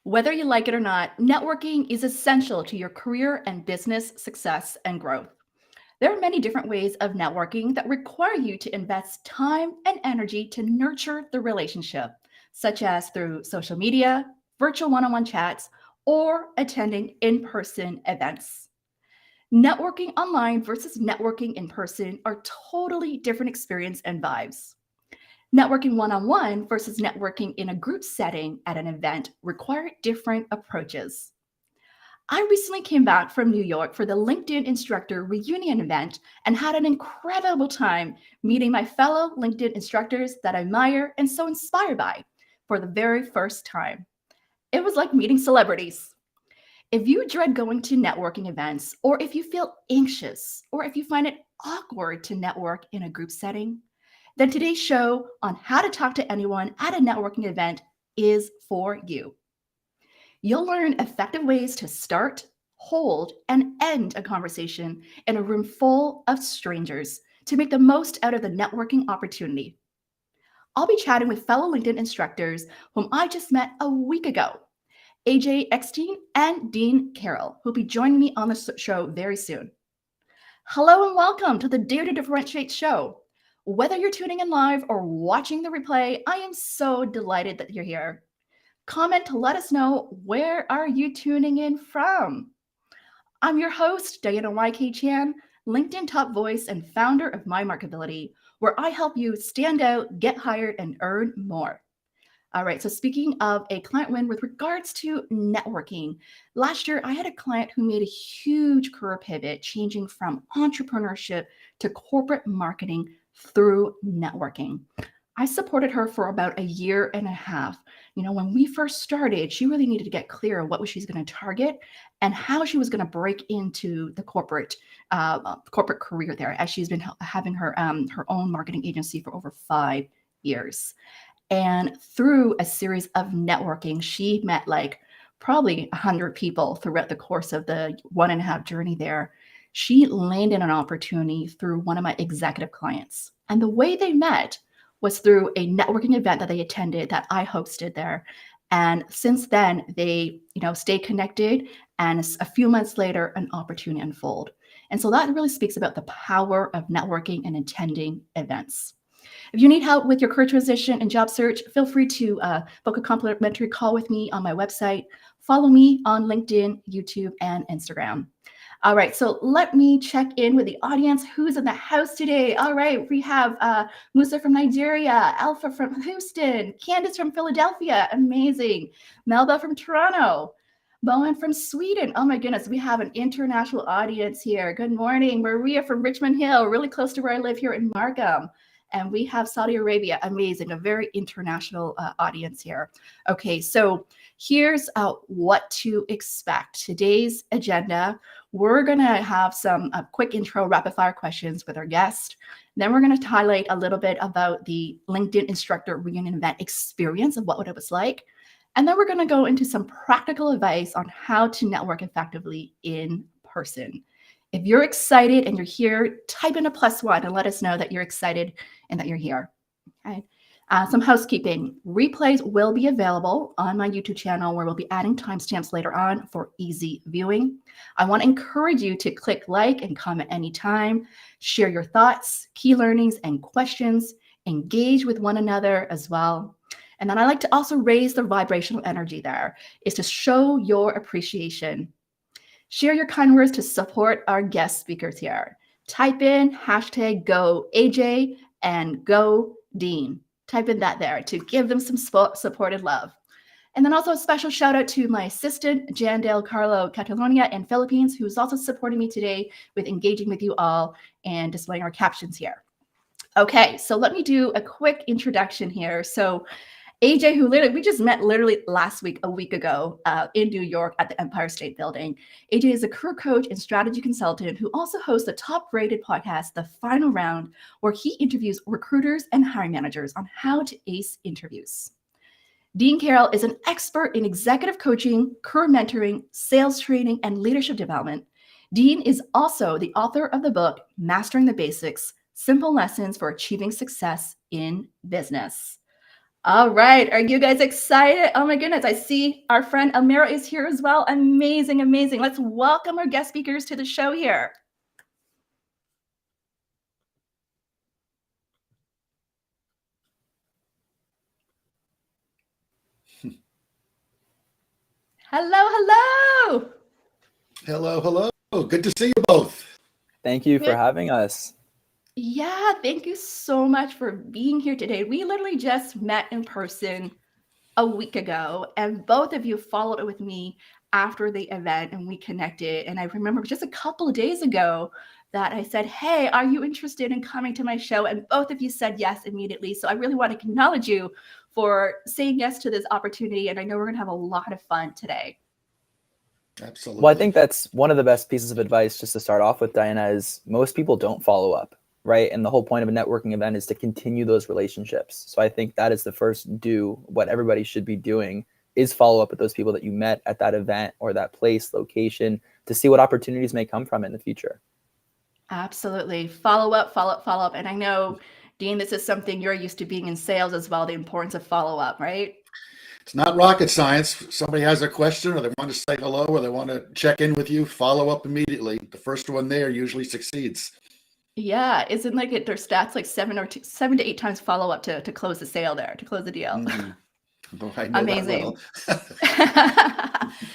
Whether you like it or not, networking is essential to your career and business success and growth. There are many different ways of networking that require you to invest time and energy to nurture the relationship, such as through social media, virtual one on one chats, or attending in person events. Networking online versus networking in person are totally different experience and vibes. Networking one on one versus networking in a group setting at an event require different approaches. I recently came back from New York for the LinkedIn Instructor Reunion event and had an incredible time meeting my fellow LinkedIn instructors that I admire and so inspired by for the very first time. It was like meeting celebrities. If you dread going to networking events, or if you feel anxious, or if you find it awkward to network in a group setting, then today's show on how to talk to anyone at a networking event is for you. You'll learn effective ways to start, hold, and end a conversation in a room full of strangers to make the most out of the networking opportunity. I'll be chatting with fellow LinkedIn instructors whom I just met a week ago, AJ Eckstein and Dean Karrel, who'll be joining me on the show very soon. Hello and welcome to the Dare to Differentiate show. Whether you're tuning in live or watching the replay, I am so delighted that you're here. Comment to let us know, where are you tuning in from? I'm your host, Diana YK Chan, LinkedIn top voice and founder of My Markability, where I help you stand out, get hired, and earn more. All right, so speaking of a client win with regards to networking, last year I had a client who made a huge career pivot, changing from entrepreneurship to corporate marketing through networking. I supported her for about a year and a half. When we first started, she really needed to get clear on what she's going to target and how she was going to break into the corporate career there, as she's been having her own marketing agency for over 5 years. And through a series of networking, she met like probably 100 people throughout the course of the 1.5 journey there. She landed an opportunity through one of my executive clients. And the way they met was through a networking event that they attended that I hosted there. And since then, they, stay connected. And a few months later, an opportunity unfolded. And so that really speaks about the power of networking and attending events. If you need help with your career transition and job search, feel free to book a complimentary call with me on my website. Follow me on LinkedIn, YouTube, and Instagram. All right, so let me check in with the audience. Who's in the house today? All right, we have Musa from Nigeria, Alpha from Houston, Candace from Philadelphia, amazing, Melba from Toronto, Bowen from Sweden. Oh my goodness, we have an international audience here. Good morning, Maria from Richmond Hill, really close to where I live here in Markham. And we have Saudi Arabia, amazing, a very international audience here. Okay, so here's what to expect. Today's agenda, we're going to have some quick intro rapid fire questions with our guest. Then we're going to highlight a little bit about the LinkedIn Instructor Reunion event experience of what it was like. And then we're going to go into some practical advice on how to network effectively in person. If you're excited and you're here, type in a +1 and let us know that you're excited and that you're here. Okay. Some housekeeping. Replays will be available on my YouTube channel, where we'll be adding timestamps later on for easy viewing. I want to encourage you to click like and comment anytime, share your thoughts, key learnings, and questions, engage with one another as well. And then I like to also raise the vibrational energy there, is to show your appreciation. Share your kind words to support our guest speakers here. Type in #GoAJ and GoDean. Type in that there to give them some supported love. And then also a special shout out to my assistant, Jandale Carlo Catalonia in Philippines, who's also supporting me today with engaging with you all and displaying our captions here. Okay, so let me do a quick introduction here. So AJ, who we just met literally last week, a week ago in New York at the Empire State Building. AJ is a career coach and strategy consultant who also hosts the top-rated podcast, The Final Round, where he interviews recruiters and hiring managers on how to ace interviews. Dean Karrel is an expert in executive coaching, career mentoring, sales training, and leadership development. Dean is also the author of the book, Mastering the Basics: Simple Lessons for Achieving Success in Business. All right. Are you guys excited? Oh my goodness. I see our friend Amira is here as well. Amazing, amazing. Let's welcome our guest speakers to the show here. Hello, hello. Hello, hello. Good to see you both. Thank you for Good. having us. Yeah, thank you so much for being here today. We literally just met in person a week ago, and both of you followed with me after the event and we connected. And I remember just a couple of days ago that I said, "Hey, are you interested in coming to my show?" And both of you said yes immediately. So I really want to acknowledge you for saying yes to this opportunity. And I know we're going to have a lot of fun today. Absolutely. Well, I think that's one of the best pieces of advice just to start off with, Diana, is most people don't follow up, right? And the whole point of a networking event is to continue those relationships. So I think that is the first do. What everybody should be doing is follow up with those people that you met at that event or that place, location, to see what opportunities may come from it in the future. Absolutely. Follow up, follow up, follow up. And I know, Dean, this is something you're used to being in sales as well, the importance of follow up, right? It's not rocket science. Somebody has a question or they want to say hello or they want to check in with you, follow up immediately. The first one there usually succeeds. Yeah, isn't like it their stats like 7 to 8 times follow up to close the sale there, to close the deal. Boy, I know that Amazing. well.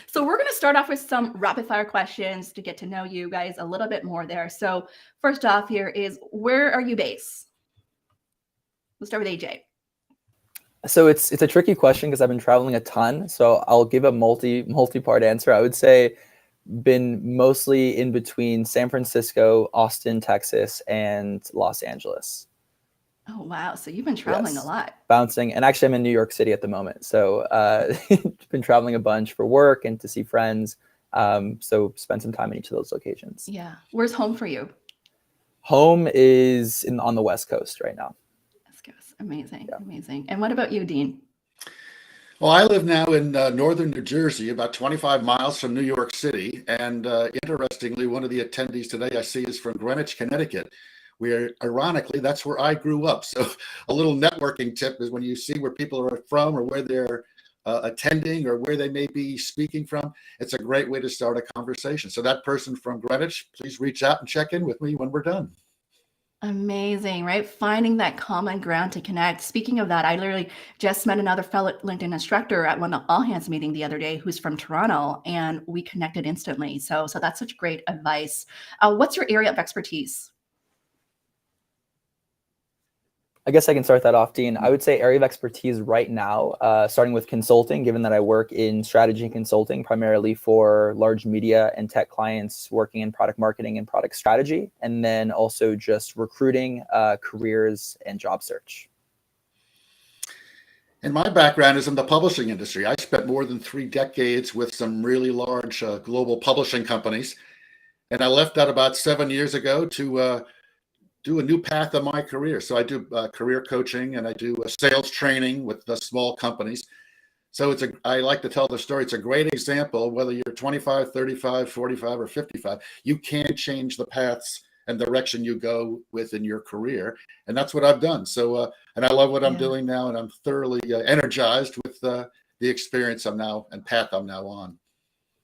So we're going to start off with some rapid fire questions to get to know you guys a little bit more there. So first off here is, where are you based? We'll start with AJ. So it's a tricky question because I've been traveling a ton. So I'll give a multi-part answer. I would say been mostly in between San Francisco, Austin, Texas, and Los Angeles. Oh, wow. So you've been traveling a lot. Bouncing. And actually, I'm in New York City at the moment. So been traveling a bunch for work and to see friends. So spend some time in each of those locations. Yeah. Where's home for you? Home is on the West Coast right now. West Coast. Amazing. Yeah. Amazing. And what about you, Dean? Well, I live now in northern New Jersey, about 25 miles from New York City. And interestingly, one of the attendees today I see is from Greenwich, Connecticut, where ironically, that's where I grew up. So a little networking tip is when you see where people are from or where they're attending or where they may be speaking from, it's a great way to start a conversation. So that person from Greenwich, please reach out and check in with me when we're done. Amazing, right? Finding that common ground to connect. Speaking of that, I literally just met another fellow LinkedIn instructor at one all hands meeting the other day who's from Toronto, and we connected instantly. So that's such great advice. What's your area of expertise? I guess I can start that off, Dean. I would say area of expertise right now, starting with consulting, given that I work in strategy and consulting, primarily for large media and tech clients working in product marketing and product strategy, and then also just recruiting, careers, and job search. And my background is in the publishing industry. I spent more than 3 decades with some really large global publishing companies. And I left that about 7 years ago to do a new path of my career. So I do career coaching and I do sales training with the small companies. So I like to tell the story. It's a great example, whether you're 25, 35, 45, or 55, you can change the paths and direction you go with in your career. And that's what I've done. So, and I love what I'm doing now. And I'm thoroughly energized with the experience I'm now and path I'm now on.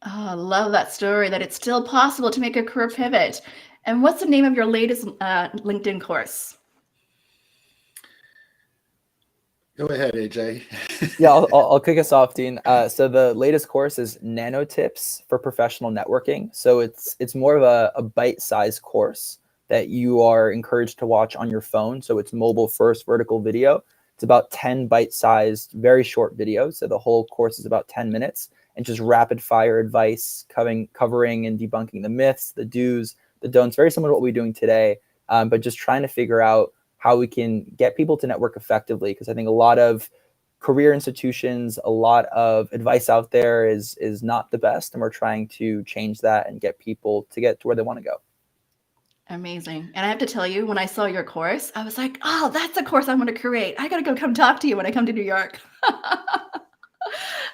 Oh, I love that story, that it's still possible to make a career pivot. And what's the name of your latest LinkedIn course? Go ahead, AJ. Yeah, I'll kick us off, Dean. So the latest course is Nano Tips for Professional Networking. So it's more of a bite-sized course that you are encouraged to watch on your phone. So it's mobile first vertical video. It's about 10 bite-sized, very short videos. So the whole course is about 10 minutes and just rapid fire advice covering and debunking the myths, the do's, the don'ts, very similar to what we're doing today, but just trying to figure out how we can get people to network effectively. Because I think a lot of career institutions, a lot of advice out there is not the best. And we're trying to change that and get people to get to where they want to go. Amazing. And I have to tell you, when I saw your course, I was like, oh, that's a course I'm going to create. I got to go come talk to you when I come to New York.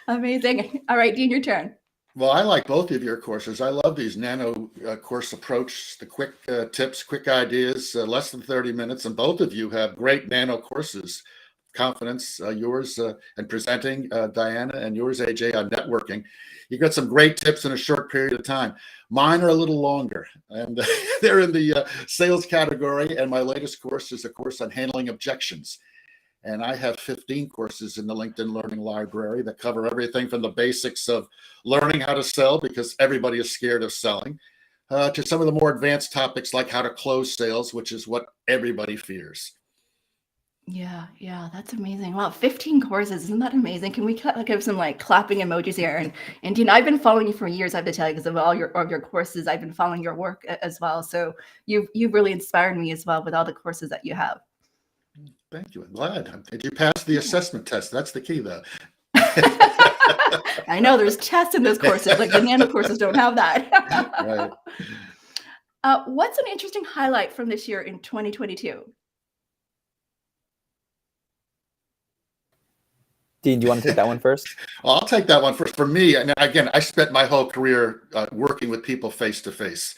Amazing. All right, Dean, your turn. Well, I like both of your courses. I love these nano course approach, the quick tips, quick ideas, less than 30 minutes. And both of you have great nano courses confidence, yours and presenting, Diana, and yours, AJ, on networking. You got some great tips in a short period of time. Mine are a little longer, and they're in the sales category. And my latest course is a course on handling objections. And I have 15 courses in the LinkedIn Learning Library that cover everything from the basics of learning how to sell, because everybody is scared of selling, to some of the more advanced topics like how to close sales, which is what everybody fears. Yeah, that's amazing. Wow, 15 courses. Isn't that amazing? Can we give some like clapping emojis here? And Dean, I've been following you for years, I have to tell you, because of all your courses. I've been following your work as well. So you've really inspired me as well with all the courses that you have. Thank you. I'm glad. Did you pass the assessment test? That's the key, though. I know there's tests in those courses, like the nano courses don't have that. Right. What's an interesting highlight from this year in 2022? Dean, do you want to take that one first? Well, I'll take that one first. For me, and again, I spent my whole career working with people face to face,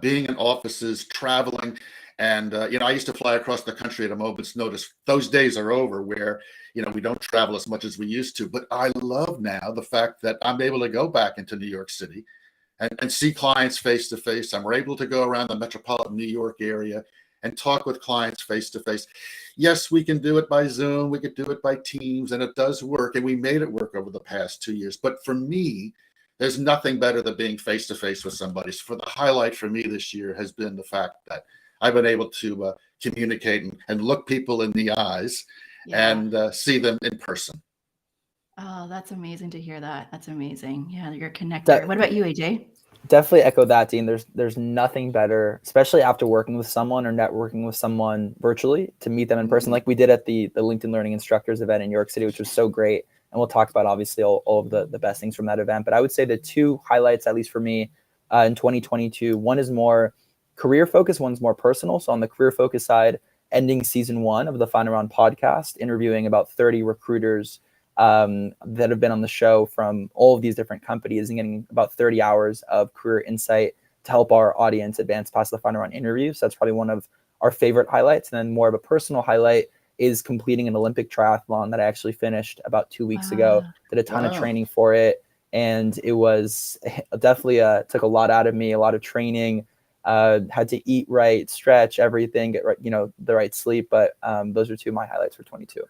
being in offices, traveling. And, I used to fly across the country at a moment's notice. Those days are over where, we don't travel as much as we used to. But I love now the fact that I'm able to go back into New York City and see clients face to face. I'm able to go around the metropolitan New York area and talk with clients face to face. Yes, we can do it by Zoom. We could do it by Teams, and it does work. And we made it work over the past 2 years. But for me, there's nothing better than being face to face with somebody. So for the highlight for me this year has been the fact that I've been able to communicate and look people in the eyes and see them in person. Oh, that's amazing to hear that. That's amazing. Yeah, you're a connector. What about you, AJ? Definitely echo that, Dean. There's nothing better, especially after working with someone or networking with someone virtually, to meet them in person, like we did at the LinkedIn Learning Instructors event in New York City, which was so great. And we'll talk about obviously all of the best things from that event. But I would say the two highlights, at least for me, in 2022, one is more career focus, one's more personal. So on the career focus side, ending season 1 of the Final Round podcast, interviewing about 30 recruiters that have been on the show from all of these different companies and getting about 30 hours of career insight to help our audience advance past the Final Round interview. So that's probably one of our favorite highlights. And then more of a personal highlight is completing an Olympic triathlon that I actually finished about 2 weeks ago. Did a ton of training for it. And it was definitely took a lot out of me, a lot of training. Had to eat right, stretch, everything, get right, the right sleep. But those are two of my highlights for 22.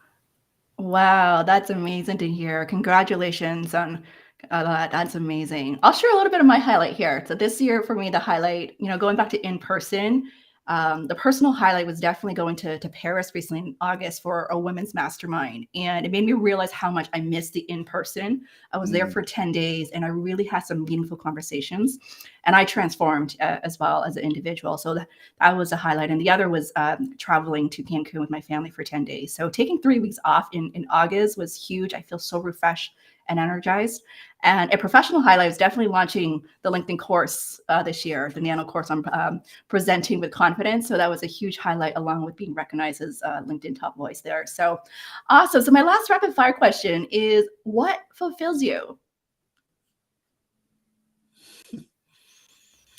Wow, that's amazing to hear. Congratulations on that. That's amazing. I'll share a little bit of my highlight here. So this year for me, the highlight, going back to in person, the personal highlight was definitely going to Paris recently in August for a women's mastermind. And it made me realize how much I missed the in-person. I was there for 10 days and I really had some meaningful conversations. And I transformed as well as an individual. So that was a highlight. And the other was traveling to Cancun with my family for 10 days. So taking 3 weeks off in August was huge. I feel so refreshed and energized. And a professional highlight was definitely launching the LinkedIn course this year, the Nano course on presenting with confidence. So that was a huge highlight, along with being recognized as LinkedIn top voice there. So awesome. So my last rapid fire question is, what fulfills you?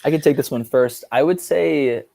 I can take this one first. I would say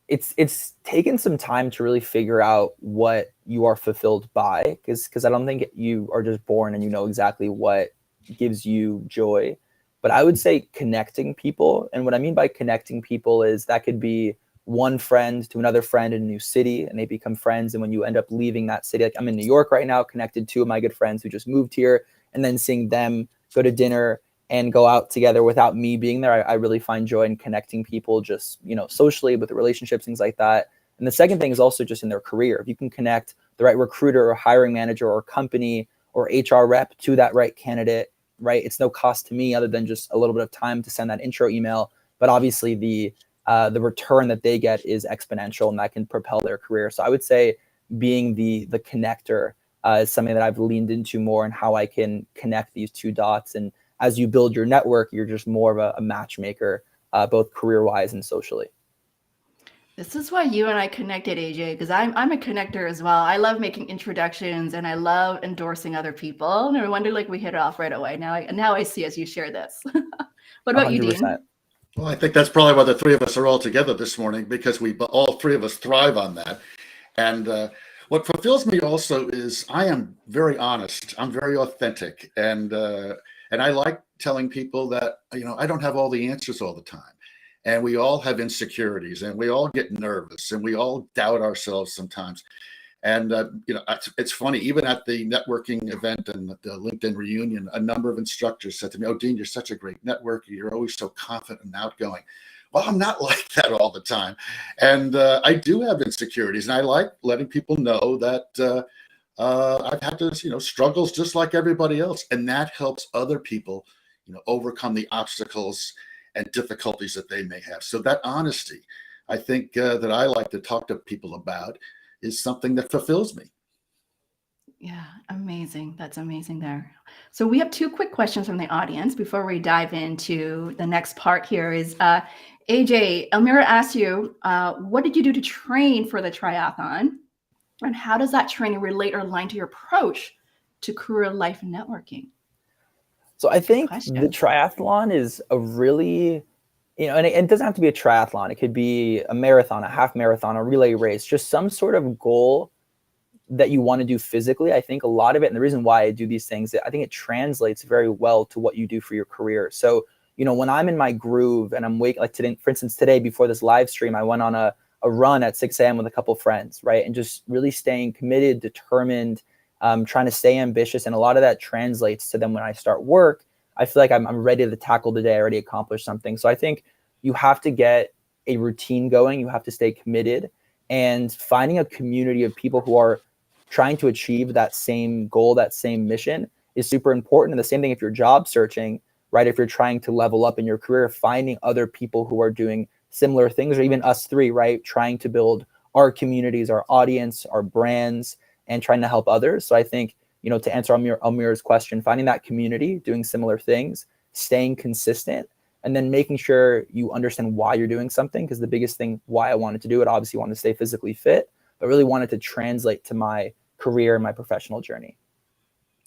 it's taken some time to really figure out what you are fulfilled by, because I don't think you are just born and you know exactly what gives you joy. But I would say connecting people. And what I mean by connecting people is that could be one friend to another friend in a new city and they become friends. And when you end up leaving that city, like I'm in New York right now, connected to my good friends who just moved here, and then seeing them go to dinner and go out together without me being there. I really find joy in connecting people just, socially, with the relationships, things like that. And the second thing is also just in their career. If you can connect the right recruiter or hiring manager or company or HR rep to that right candidate, right? It's no cost to me other than just a little bit of time to send that intro email. But obviously the return that they get is exponential and that can propel their career. So I would say being the connector is something that I've leaned into more, and how I can connect these two dots. And as you build your network, you're just more of a matchmaker, both career-wise and socially. This is why you and I connected, AJ, because I'm a connector as well. I love making introductions and I love endorsing other people. And I wonder, we hit it off right away. Now I see as you share this. What about 100%. You, Dean? Well, I think that's probably why the three of us are all together this morning, because all three of us thrive on that. And What fulfills me also is I am very honest. I'm very authentic, and I like telling people that I don't have all the answers all the time, and we all have insecurities, and we all get nervous, and we all doubt ourselves sometimes. And it's funny. Even at the networking event and the LinkedIn reunion, a number of instructors said to me, "Oh, Dean, you're such a great networker. You're always so confident and outgoing." Well, I'm not like that all the time, and I do have insecurities, and I like letting people know that I've had those, struggles just like everybody else, and that helps other people, overcome the obstacles and difficulties that they may have. So that honesty, I think that I like to talk to people about, is something that fulfills me. Yeah, amazing. That's amazing there. So we have two quick questions from the audience before we dive into the next part here is AJ, Elmira asked you, what did you do to train for the triathlon? And how does that training relate or align to your approach to career life and networking? So I think Question. the triathlon is a really, and it doesn't have to be a triathlon. It could be a marathon, a half marathon, a relay race, just some sort of goal that you want to do physically. I think a lot of it, and the reason why I do these things, I think it translates very well to what you do for your career. So, when I'm in my groove and I'm like today, for instance, today before this live stream, I went on a run at 6 a.m. with a couple friends, right? And just really staying committed, determined, trying to stay ambitious. And a lot of that translates to then when I start work, I feel like I'm ready to tackle the day. I already accomplished something. So I think you have to get a routine going. You have to stay committed, and finding a community of people who are trying to achieve that same goal, that same mission is super important. And the same thing if you're job searching, right? If you're trying to level up in your career, finding other people who are doing similar things, or even us three, right? Trying to build our communities, our audience, our brands, and trying to help others. So I think, to answer Almira's question, finding that community, doing similar things, staying consistent, and then making sure you understand why you're doing something. Because the biggest thing why I wanted to do it, obviously wanted to stay physically fit, but really wanted to translate to my career and my professional journey.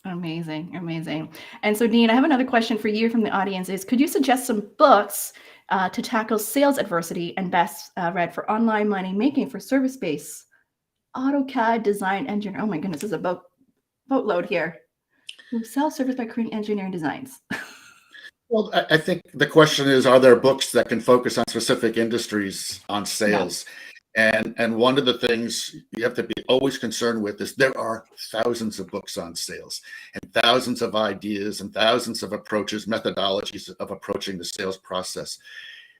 Amazing, amazing. And so, Dean, I have another question for you from the audience is, could you suggest some books to tackle sales adversity and best read for online money making for service-based AutoCAD design engineer? Oh my goodness, there's a boatload here. Who sell service by creating engineering designs? Well, I think the question is, are there books that can focus on specific industries on sales? And one of the things you have to be always concerned with is there are thousands of books on sales and thousands of ideas and thousands of approaches, methodologies of approaching the sales process.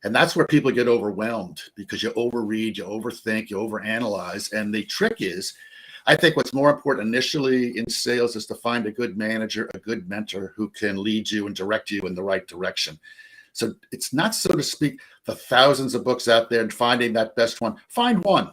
And that's where people get overwhelmed because you overread, you overthink, you overanalyze. And the trick is, I think what's more important initially in sales is to find a good manager, a good mentor who can lead you and direct you in the right direction. So it's not, so to speak, the thousands of books out there and finding that best one. Find one,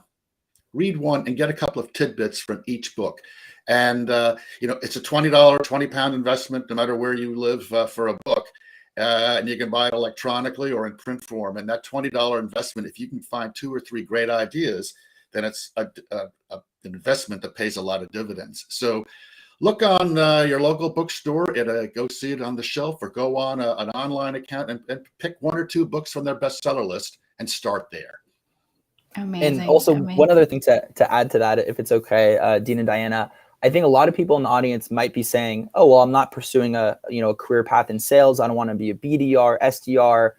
read one, and get a couple of tidbits from each book. And, it's a $20, 20-pound investment, no matter where you live, for a book. And you can buy it electronically or in print form. And that $20 investment, if you can find 2 or 3 great ideas, then it's an investment that pays a lot of dividends. So look on your local bookstore, go see it on the shelf, or go on an online account and pick 1 or 2 books from their bestseller list and start there. Amazing. And also, amazing. One other thing to add to that, if it's okay, Dean and Diana, I think a lot of people in the audience might be saying, "Oh, well, I'm not pursuing a career path in sales. I don't want to be a BDR, SDR.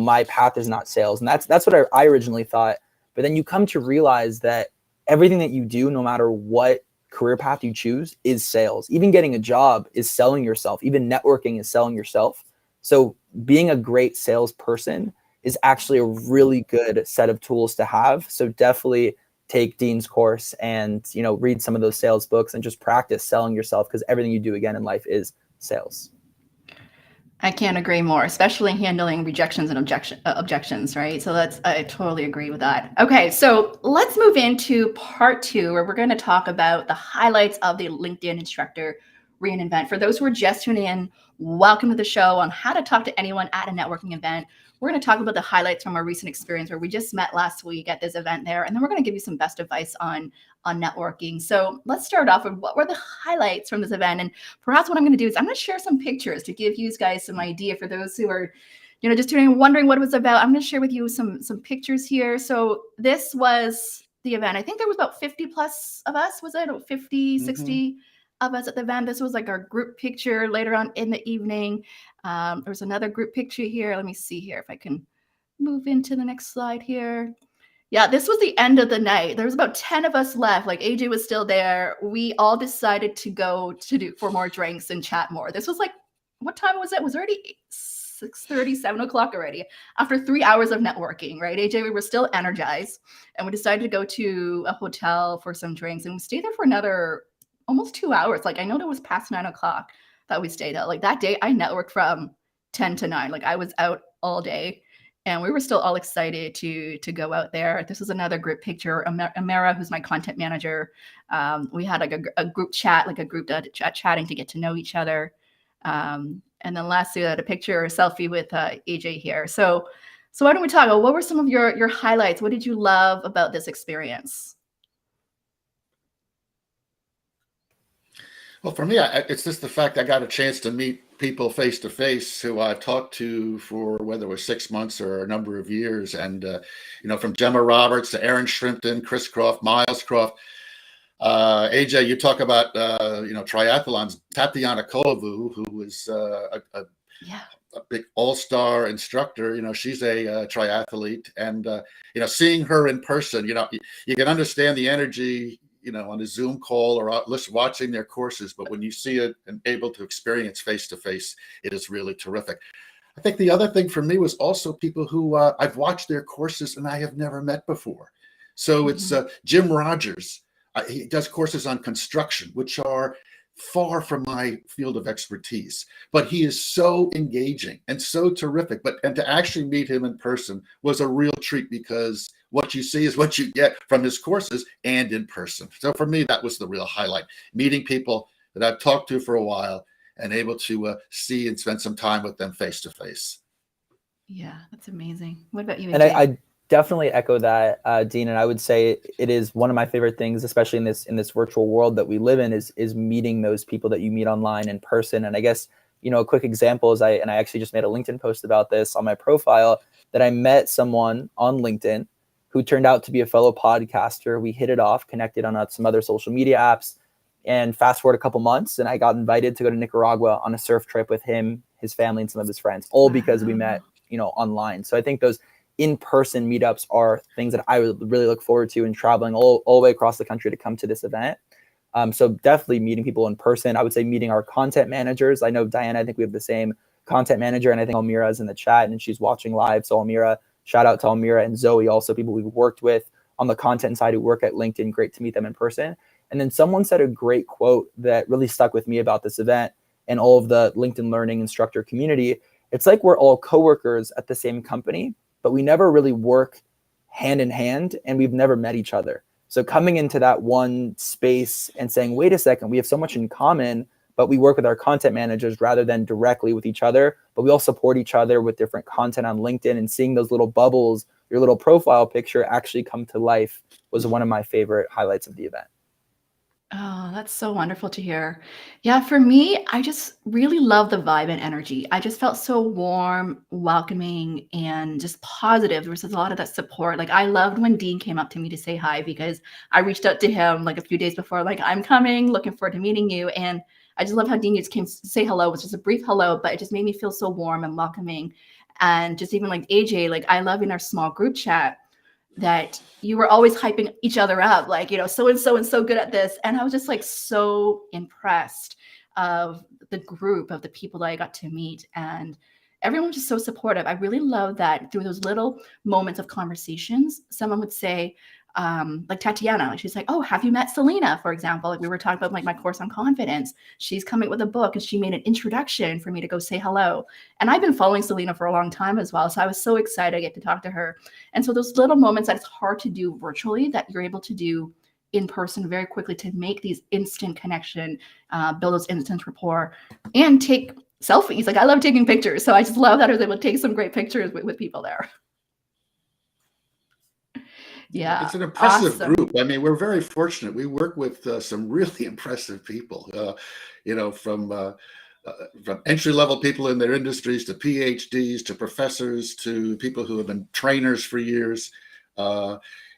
My path is not sales." And that's what I originally thought. But then you come to realize that everything that you do, no matter what career path you choose, is sales. Even getting a job is selling yourself. Even networking is selling yourself. So being a great salesperson is actually a really good set of tools to have. So definitely take Dean's course and read some of those sales books and just practice selling yourself, because everything you do again in life is sales. I can't agree more, especially handling rejections and objections, right? So I totally agree with that. Okay, so let's move into part 2, where we're going to talk about the highlights of the LinkedIn Instructor Reinvent. For those who are just tuning in, welcome to the show on how to talk to anyone at a networking event. We're going to talk about the highlights from our recent experience where we just met last week at this event there, and then we're going to give you some best advice on networking. So let's start off with what were the highlights from this event. And perhaps what I'm going to do is I'm going to share some pictures to give you guys some idea for those who are, just tuning in, wondering what it was about. I'm going to share with you some pictures here. So this was the event. I think there was about 50 plus of us, was it? 50, Mhm. 60 of us at the event. This was like our group picture later on in the evening. There was another group picture here. Let me see here if I can move into the next slide here. Yeah, this was the end of the night. There was about 10 of us left. Like AJ was still there. We all decided to go to do for more drinks and chat more. This was like, what time was it? It was already 6:30, 7 o'clock already. After 3 hours of networking, right? AJ, we were still energized. And we decided to go to a hotel for some drinks. And we stayed there for another almost 2 hours. Like I know that was past 9 o'clock that we stayed out. Like that day, I networked from 10 to 9. Like I was out all day and we were still all excited to go out there. This is another group picture. Amara, who's my content manager, we had like a group chat, like a group chatting to get to know each other. And then lastly, I had a picture or a selfie with AJ here. So why don't we talk about what were some of your highlights? What did you love about this experience? Well, for me, it's just the fact I got a chance to meet people face to face who I've talked to for whether it was 6 months or a number of years. And, from Gemma Roberts to Aaron Shrimpton, Chris Croft, Miles Croft, AJ, you talk about, triathlons, Tatiana Kolovu, who is Yeah. a big all-star instructor. She's a triathlete, and seeing her in person, you can understand the energy, on a Zoom call or watching their courses, but when you see it and able to experience face to face, it is really terrific. I think the other thing for me was also people who I've watched their courses and I have never met before. So it's Jim Rogers. He does courses on construction, which are far from my field of expertise, but he is so engaging and so terrific. And to actually meet him in person was a real treat, because what you see is what you get from his courses and in person. So for me, that was the real highlight, meeting people that I've talked to for a while and able to see and spend some time with them face to face. Yeah, that's amazing. What about you, And AJ? I definitely echo that, Dean. And I would say it is one of my favorite things, especially in this virtual world that we live in, is meeting those people that you meet online in person. And I guess, a quick example is I actually just made a LinkedIn post about this on my profile, that I met someone on LinkedIn who turned out to be a fellow podcaster. We hit it off, connected on some other social media apps, and fast forward a couple months, and I got invited to go to Nicaragua on a surf trip with him, his family, and some of his friends, all because we met, online. So I think those in-person meetups are things that I would really look forward to, and traveling all the way across the country to come to this event. So definitely meeting people in person. I would say meeting our content managers. I know Diana, I think we have the same content manager, and I think Almira is in the chat and she's watching live. So Almira, shout out to Almira and Zoe, also people we've worked with on the content side who work at LinkedIn. Great to meet them in person. And then someone said a great quote that really stuck with me about this event and all of the LinkedIn Learning instructor community. It's like we're all coworkers at the same company, but we never really work hand in hand, and we've never met each other. So coming into that one space and saying, wait a second, we have so much in common, but we work with our content managers rather than directly with each other, but we all support each other with different content on LinkedIn, and seeing those little bubbles, your little profile picture actually come to life was one of my favorite highlights of the event. Oh, that's so wonderful to hear. Yeah, for me, I just really love the vibe and energy. I just felt so warm, welcoming, and just positive. There was a lot of that support. Like I loved when Dean came up to me to say hi, because I reached out to him like a few days before, like, I'm coming, looking forward to meeting you. And I just love how Dean just came to say hello. It was just a brief hello, but it just made me feel so warm and welcoming. And just even like AJ, like I love in our small group chat that you were always hyping each other up, like, so and so good at this. And I was just like so impressed of the group of the people that I got to meet. And everyone was just so supportive. I really love that through those little moments of conversations, someone would say, like Tatiana, she's like, oh, have you met Selena, for example? Like we were talking about like my course on confidence. She's coming with a book and she made an introduction for me to go say hello. And I've been following Selena for a long time as well. So I was so excited to get to talk to her. And so those little moments that it's hard to do virtually, that you're able to do in person very quickly, to make these instant connection, build those instant rapport, and take selfies. Like I love taking pictures. So I just love that I was able to take some great pictures with people there. Yeah, It's an impressive awesome. group. I mean, we're very fortunate. We work with some really impressive people, from entry-level people in their industries to PhDs to professors to people who have been trainers for years.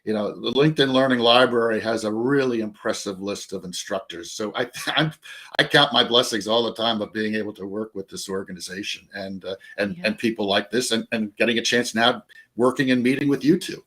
The LinkedIn Learning Library has a really impressive list of instructors. So I count my blessings all the time of being able to work with this organization and people like this, and getting a chance now working and meeting with you two.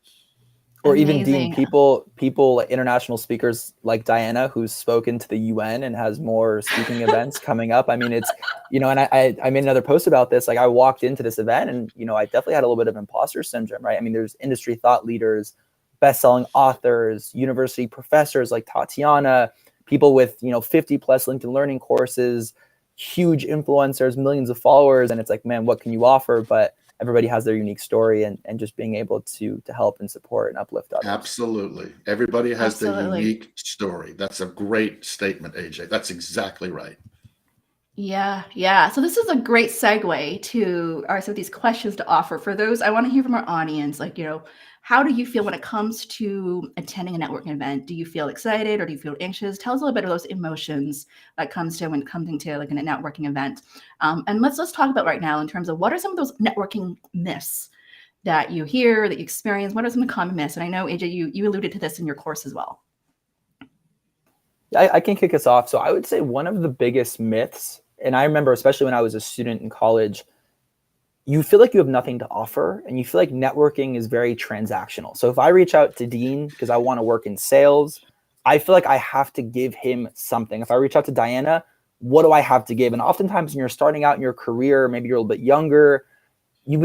Or even Dean, Amazing. people, international speakers like Diana, who's spoken to the UN and has more speaking events coming up. I mean, it's, and I made another post about this. Like, I walked into this event and, I definitely had a little bit of imposter syndrome, right? I mean, there's industry thought leaders, best-selling authors, university professors like Tatiana, people with, 50 plus LinkedIn Learning courses, huge influencers, millions of followers. And it's like, man, what can you offer? But everybody has their unique story, and just being able to help and support and uplift others. Absolutely. Everybody has their Absolutely. unique story. That's a great statement, AJ. That's exactly right. Yeah. So this is a great segue to some of these questions to offer. For those, I want to hear from our audience, like, how do you feel when it comes to attending a networking event? Do you feel excited or do you feel anxious? Tell us a little bit of those emotions that comes to when coming to like a networking event. And let's talk about right now in terms of what are some of those networking myths that you hear, that you experience? What are some of the common myths? And I know, AJ, you alluded to this in your course as well. I can kick us off. So I would say one of the biggest myths, and I remember especially when I was a student in college, you feel like you have nothing to offer, and you feel like networking is very transactional. So if I reach out to Dean because I want to work in sales, I feel like I have to give him something. If I reach out to Diana, what do I have to give? And oftentimes when you're starting out in your career, maybe you're a little bit younger, you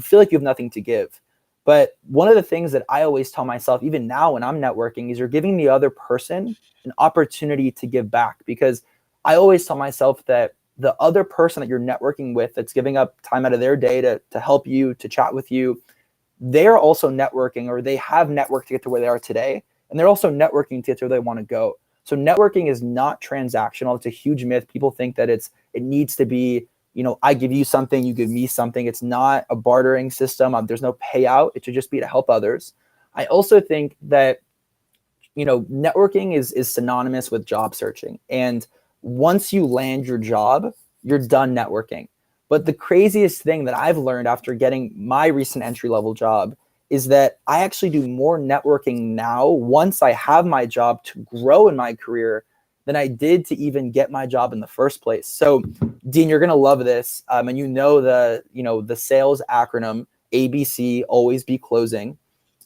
feel like you have nothing to give. But one of the things that I always tell myself, even now when I'm networking, is you're giving the other person an opportunity to give back. Because I always tell myself that the other person that you're networking with, that's giving up time out of their day to help you, to chat with you, they're also networking, or they have networked to get to where they are today. And they're also networking to get to where they want to go. So networking is not transactional. It's a huge myth. People think that it needs to be, I give you something, you give me something. It's not a bartering system. There's no payout. It should just be to help others. I also think that, networking is synonymous with job searching. And once you land your job, you're done networking. But the craziest thing that I've learned after getting my recent entry-level job is that I actually do more networking now once I have my job to grow in my career than I did to even get my job in the first place. So, Dean, you're gonna love this, and the sales acronym ABC, always be closing.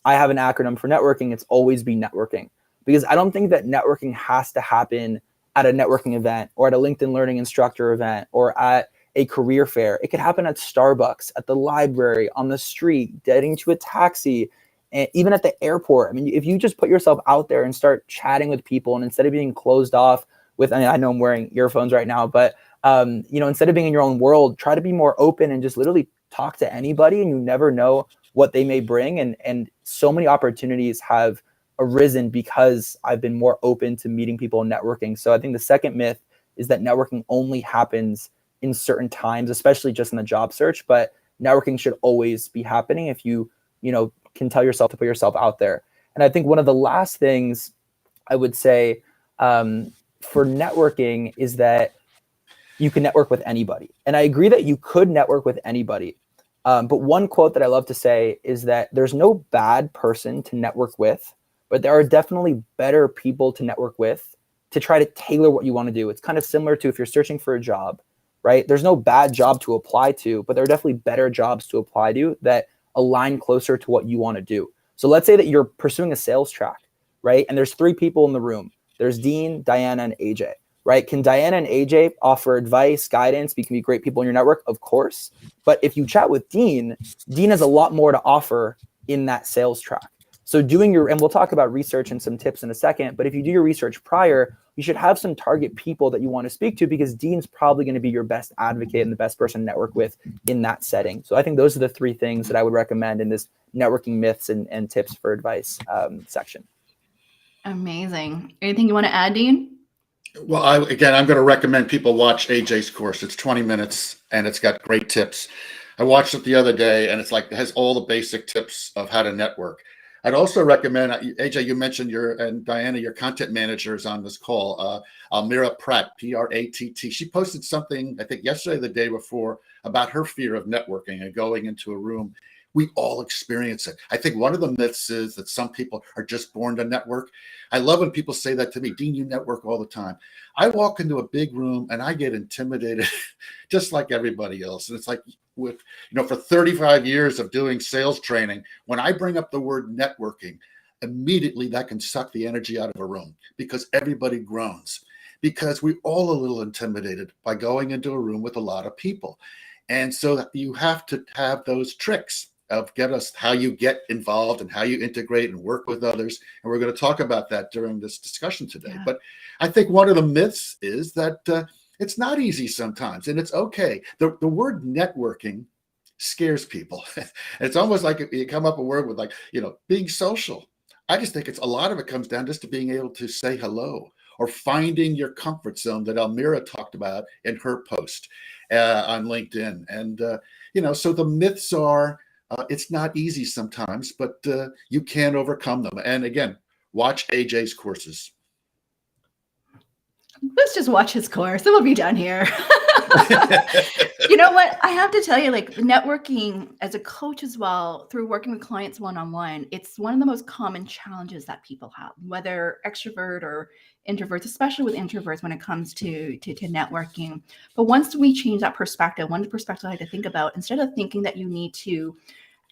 I have an acronym for networking. It's always be networking, because I don't think that networking has to happen at a networking event or at a LinkedIn Learning instructor event or at a career fair. It could happen at Starbucks, at the library, on the street, getting to a taxi, and even at the airport. I mean, if you just put yourself out there and start chatting with people, and instead of being closed off with, I know I'm wearing earphones right now, but instead of being in your own world, try to be more open and just literally talk to anybody, and you never know what they may bring. And so many opportunities have arisen because I've been more open to meeting people and networking. So I think the second myth is that networking only happens in certain times, especially just in the job search, but networking should always be happening if you can tell yourself to put yourself out there. And I think one of the last things I would say for networking is that you can network with anybody. And I agree that you could network with anybody. But one quote that I love to say is that there's no bad person to network with, but there are definitely better people to network with to try to tailor what you want to do. It's kind of similar to if you're searching for a job, right? There's no bad job to apply to, but there are definitely better jobs to apply to that align closer to what you want to do. So let's say that you're pursuing a sales track, right? And there's 3 people in the room. There's Dean, Diana, and AJ, right? Can Diana and AJ offer advice, guidance? We can be great people in your network, of course. But if you chat with Dean, Dean has a lot more to offer in that sales track. So and we'll talk about research and some tips in a second, but if you do your research prior, you should have some target people that you want to speak to, because Dean's probably going to be your best advocate and the best person to network with in that setting. So I think those are the 3 things that I would recommend in this networking myths and tips for advice section. Amazing. Anything you want to add, Dean? Well, I'm going to recommend people watch AJ's course. It's 20 minutes and it's got great tips. I watched it the other day, and it has all the basic tips of how to network. I'd also recommend, AJ, you mentioned and Diana, your content managers on this call, Almira Pratt, Pratt. She posted something, I think yesterday, or the day before, about her fear of networking and going into a room We all experience it. I think one of the myths is that some people are just born to network. I love when people say that to me. Dean, you network all the time. I walk into a big room and I get intimidated just like everybody else. And it's like for 35 years of doing sales training, when I bring up the word networking, immediately that can suck the energy out of a room because everybody groans, because we're all a little intimidated by going into a room with a lot of people. And so you have to have those tricks of how you get involved and how you integrate and work with others. And we're going to talk about that during this discussion today. Yeah. But I think one of the myths is that it's not easy sometimes, and it's okay. The word networking scares people. It's almost like you come up a word with being social. I just think a lot of it comes down just to being able to say hello or finding your comfort zone that Almira talked about in her post on LinkedIn. And, so the myths are, it's not easy sometimes, but you can overcome them. And again, watch AJ's courses. Let's just watch his course. It will be done here. You know what? I have to tell you, networking as a coach as well, through working with clients one-on-one, it's one of the most common challenges that people have, whether extrovert or introverts, especially with introverts when it comes to networking. But once we change that perspective, one perspective I like to think about, instead of thinking that you need to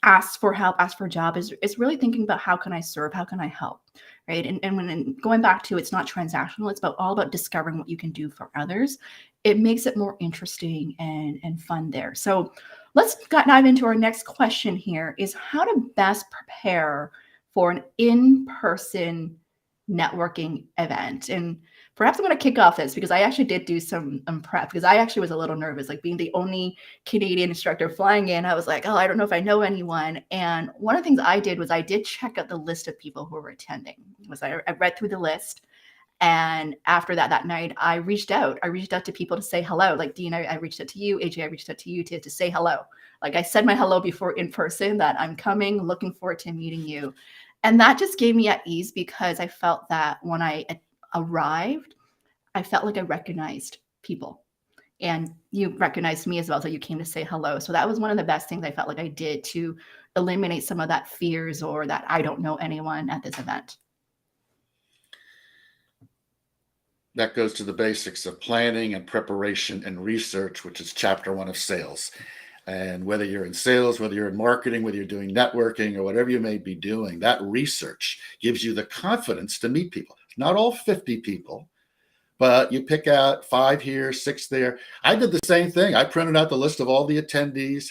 ask for help, ask for a job, is really thinking about how can I serve, how can I help, right? And when going back to, it's not transactional, it's all about discovering what you can do for others. It makes it more interesting and fun there. So let's dive into our next question here, is how to best prepare for an in-person networking event. And perhaps I'm going to kick off this because I actually did do some prep, because I actually was a little nervous, being the only Canadian instructor flying in. I was like, oh, I don't know if I know anyone. And one of the things I did was I did check out the list of people who were attending. I read through the list. And after that night, I reached out. I reached out to people to say hello. Like Dean, I reached out to you. AJ, I reached out to you to say hello. I said my hello before in person, that I'm coming, looking forward to meeting you. And that just gave me at ease, because I felt that when I arrived, I felt like I recognized people. And you recognized me as well, so you came to say hello. So that was one of the best things I felt like I did to eliminate some of that fears or that I don't know anyone at this event. That goes to the basics of planning and preparation and research, which is chapter 1 of sales. And whether you're in sales, whether you're in marketing, whether you're doing networking or whatever you may be doing, that research gives you the confidence to meet people. Not all 50 people, but you pick out 5 here, 6 there. I did the same thing. I printed out the list of all the attendees,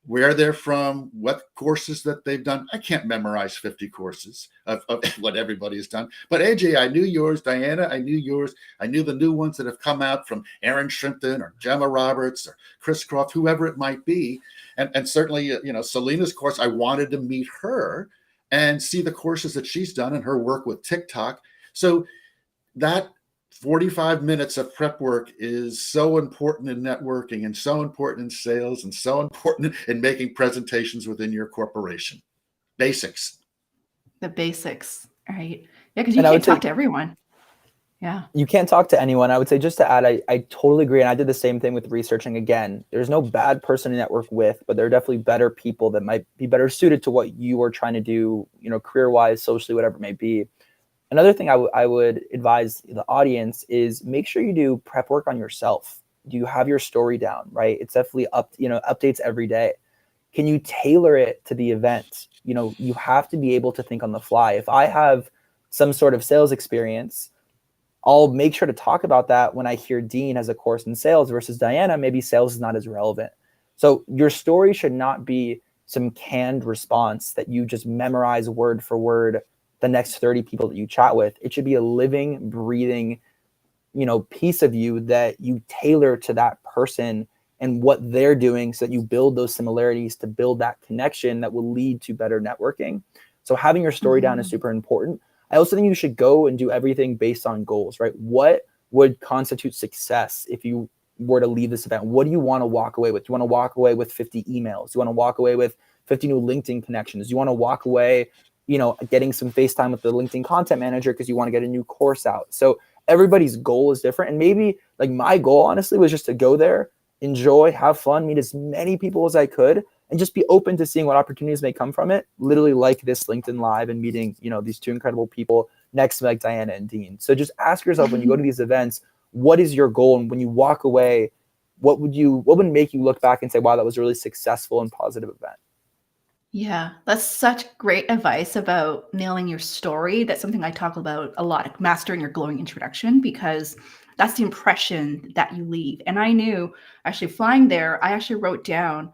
where they're from, what courses that they've done. I can't memorize 50 courses of what everybody has done. But AJ, I knew yours. Diana, I knew yours. I knew the new ones that have come out from Aaron Shrimpton or Gemma Roberts or Chris Croft, whoever it might be. And certainly, Selena's course, I wanted to meet her and see the courses that she's done and her work with TikTok. So that 45 minutes of prep work is so important in networking and so important in sales and so important in making presentations within your corporation. Basics. The basics, right? Yeah, because you can't talk to everyone. Yeah. You can't talk to anyone. I would say, just to add, I totally agree. And I did the same thing with researching. Again, there's no bad person to network with, but there are definitely better people that might be better suited to what you are trying to do, career-wise, socially, whatever it may be. Another thing I would advise the audience is make sure you do prep work on yourself. Do you have your story down, right? It's definitely updates every day. Can you tailor it to the event? You have to be able to think on the fly. If I have some sort of sales experience, I'll make sure to talk about that when I hear Dean has a course in sales versus Diana, maybe sales is not as relevant. So your story should not be some canned response that you just memorize word for word the next 30 people that you chat with. It should be a living, breathing, piece of you that you tailor to that person and what they're doing, so that you build those similarities to build that connection that will lead to better networking. So having your story down is super important. I also think you should go and do everything based on goals, right? What would constitute success if you were to leave this event? What do you want to walk away with? Do you want to walk away with 50 emails? Do you want to walk away with 50 new LinkedIn connections? Do you want to walk away getting some FaceTime with the LinkedIn content manager because you want to get a new course out? So everybody's goal is different. And maybe my goal, honestly, was just to go there, enjoy, have fun, meet as many people as I could, and just be open to seeing what opportunities may come from it. Literally like this LinkedIn Live and meeting, these two incredible people next to like Diana and Dean. So just ask yourself when you go to these events, what is your goal? And when you walk away, what would make you look back and say, wow, that was a really successful and positive event? Yeah, that's such great advice about nailing your story. That's something I talk about a lot, like mastering your glowing introduction, because that's the impression that you leave. And I knew actually flying there, I actually wrote down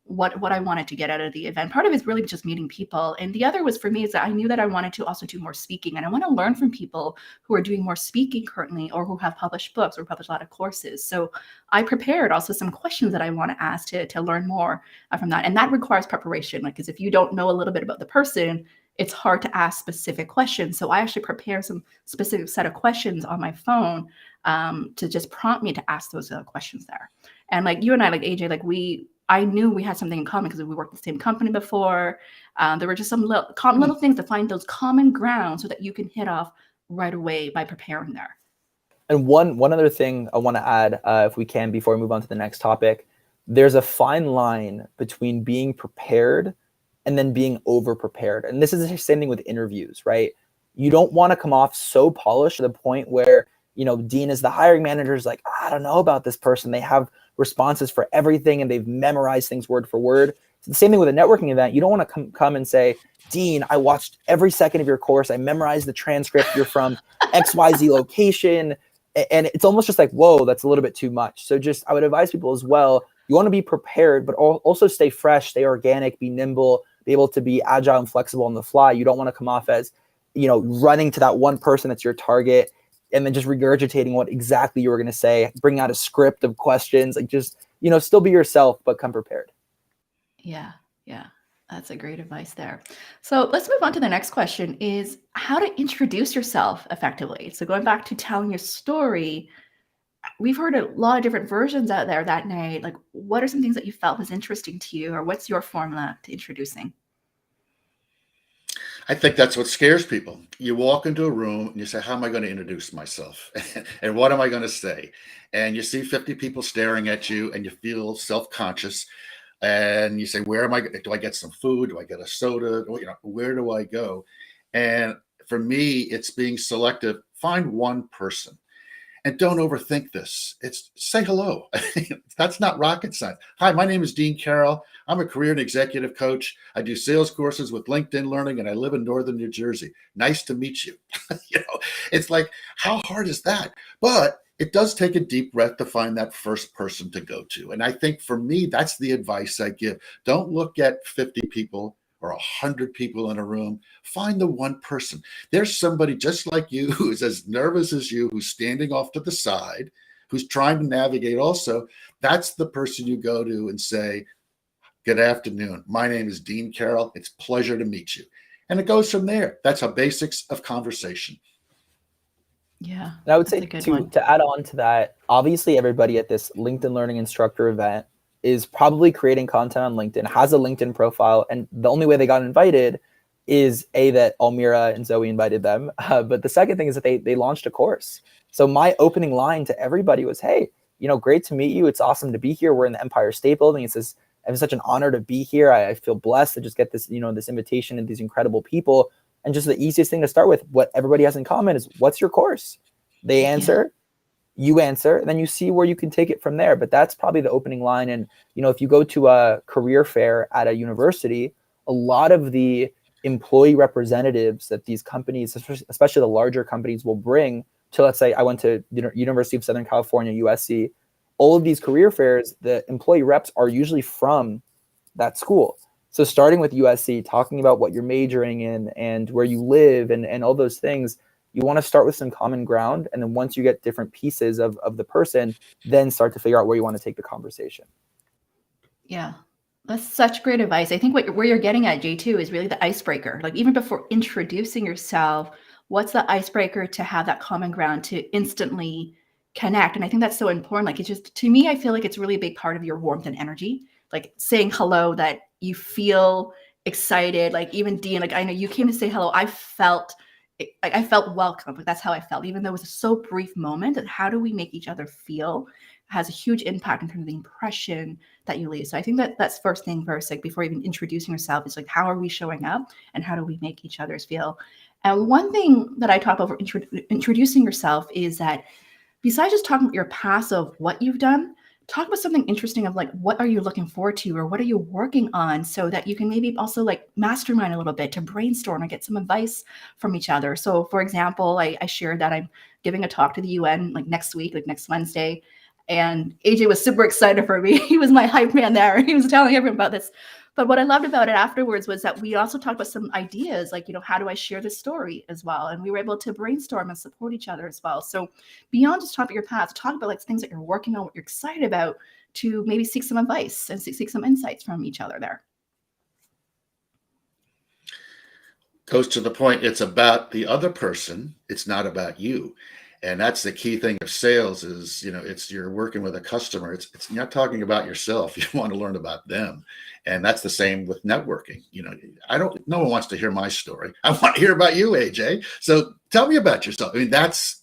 what I wanted to get out of the event. Part of it is really just meeting people. And the other was for me is that I knew that I wanted to also do more speaking. And I want to learn from people who are doing more speaking currently, or who have published books or published a lot of courses. So I prepared also some questions that I want to ask to learn more from that. And that requires preparation, like, because if you don't know a little bit about the person, it's hard to ask specific questions. So I actually prepare some specific set of questions on my phone to just prompt me to ask those questions there. And like you and I, like AJ, like I knew we had something in common because we worked in the same company before. There were just some little things to find those common ground so that you can hit off right away by preparing there. And one other thing I want to add, if we can, before we move on to the next topic, there's a fine line between being prepared and then being over prepared. And this is the same thing with interviews, right? You don't want to come off so polished to the point where, Dean is the hiring manager is like, I don't know about this person. They have responses for everything and they've memorized things word for word. It's the same thing with a networking event. You don't want to come and say, Dean, I watched every second of your course. I memorized the transcript. You're from XYZ location. And it's almost just like, whoa, that's a little bit too much. So I would advise people as well, you want to be prepared, but also stay fresh, stay organic, be nimble, be able to be agile and flexible on the fly. You don't want to come off as, running to that one person that's your target and then just regurgitating what exactly you were going to say, bring out a script of questions, like just, still be yourself, but come prepared. Yeah. That's a great advice there. So let's move on to the next question, is how to introduce yourself effectively. So going back to telling your story, we've heard a lot of different versions out there that night. Like, what are some things that you felt was interesting to you, or what's your formula to introducing? I think that's what scares people. You walk into a room and you say, how am I going to introduce myself? And what am I going to say? And you see 50 people staring at you and you feel self-conscious. And you say, where am I? Do I get some food? Do I get a soda? Where do I go? And for me, it's being selective. Find one person. And don't overthink this. It's say hello. That's not rocket science. Hi, my name is Dean Karrel. I'm a career and executive coach. I do sales courses with LinkedIn Learning, and I live in northern New Jersey. Nice to meet you. It's like, how hard is that? But it does take a deep breath to find that first person to go to. And I think for me, that's the advice I give. Don't look at 50 people or 100 people in a room. Find the one person. There's somebody just like you who is as nervous as you, who's standing off to the side, who's trying to navigate also. That's the person you go to and say, good afternoon. My name is Dean Karrel. It's a pleasure to meet you. And it goes from there. That's a basics of conversation. Yeah. And I would say to add on to that, obviously everybody at this LinkedIn Learning Instructor event is probably creating content on LinkedIn, has a LinkedIn profile, and the only way they got invited is that Almira and Zoe invited them. But the second thing is that they launched a course. So my opening line to everybody was, hey, great to meet you. It's awesome to be here. We're in the Empire State Building. It's such an honor to be here. I feel blessed to just get this, this invitation and these incredible people. And just the easiest thing to start with, what everybody has in common is, what's your course? They answer, you answer, and then you see where you can take it from there. But that's probably the opening line. And, if you go to a career fair at a university, a lot of the employee representatives that these companies, especially the larger companies, will bring to, let's say I went to University of Southern California, USC, all of these career fairs, the employee reps are usually from that school. So starting with USC, talking about what you're majoring in and where you live and all those things, you want to start with some common ground. And then once you get different pieces of the person, then start to figure out where you want to take the conversation. Yeah, that's such great advice. I think where you're getting at, J2, is really the icebreaker. Like, even before introducing yourself, what's the icebreaker to have that common ground to instantly connect? And I think that's so important. Like, it's just, to me, I feel like it's really a big part of your warmth and energy. Like saying hello, that you feel excited. Like even Dean, like I know you came to say hello. I felt welcome. Like that's how I felt, even though it was a so brief moment. And how do we make each other feel has a huge impact in terms of the impression that you leave. So I think that that's first thing first, like before even introducing yourself, is like, how are we showing up and how do we make each other's feel? And one thing that I talk about for introducing yourself is that besides just talking about your past of what you've done, talk about something interesting of like, what are you looking forward to or what are you working on, so that you can maybe also like mastermind a little bit to brainstorm and get some advice from each other. So for example, I shared that I'm giving a talk to the UN like next week, like next Wednesday. And AJ was super excited for me. He was my hype man there. He was telling everyone about this. But what I loved about it afterwards was that we also talked about some ideas, like, how do I share this story as well? And we were able to brainstorm and support each other as well. So beyond just talk about your past, talk about like things that you're working on, what you're excited about, to maybe seek some advice and seek some insights from each other there. Goes to the point, it's about the other person, it's not about you. And that's the key thing of sales is, it's you're working with a customer. It's you're not talking about yourself. You want to learn about them. And that's the same with networking. No one wants to hear my story. I want to hear about you, AJ. So tell me about yourself. I mean, that's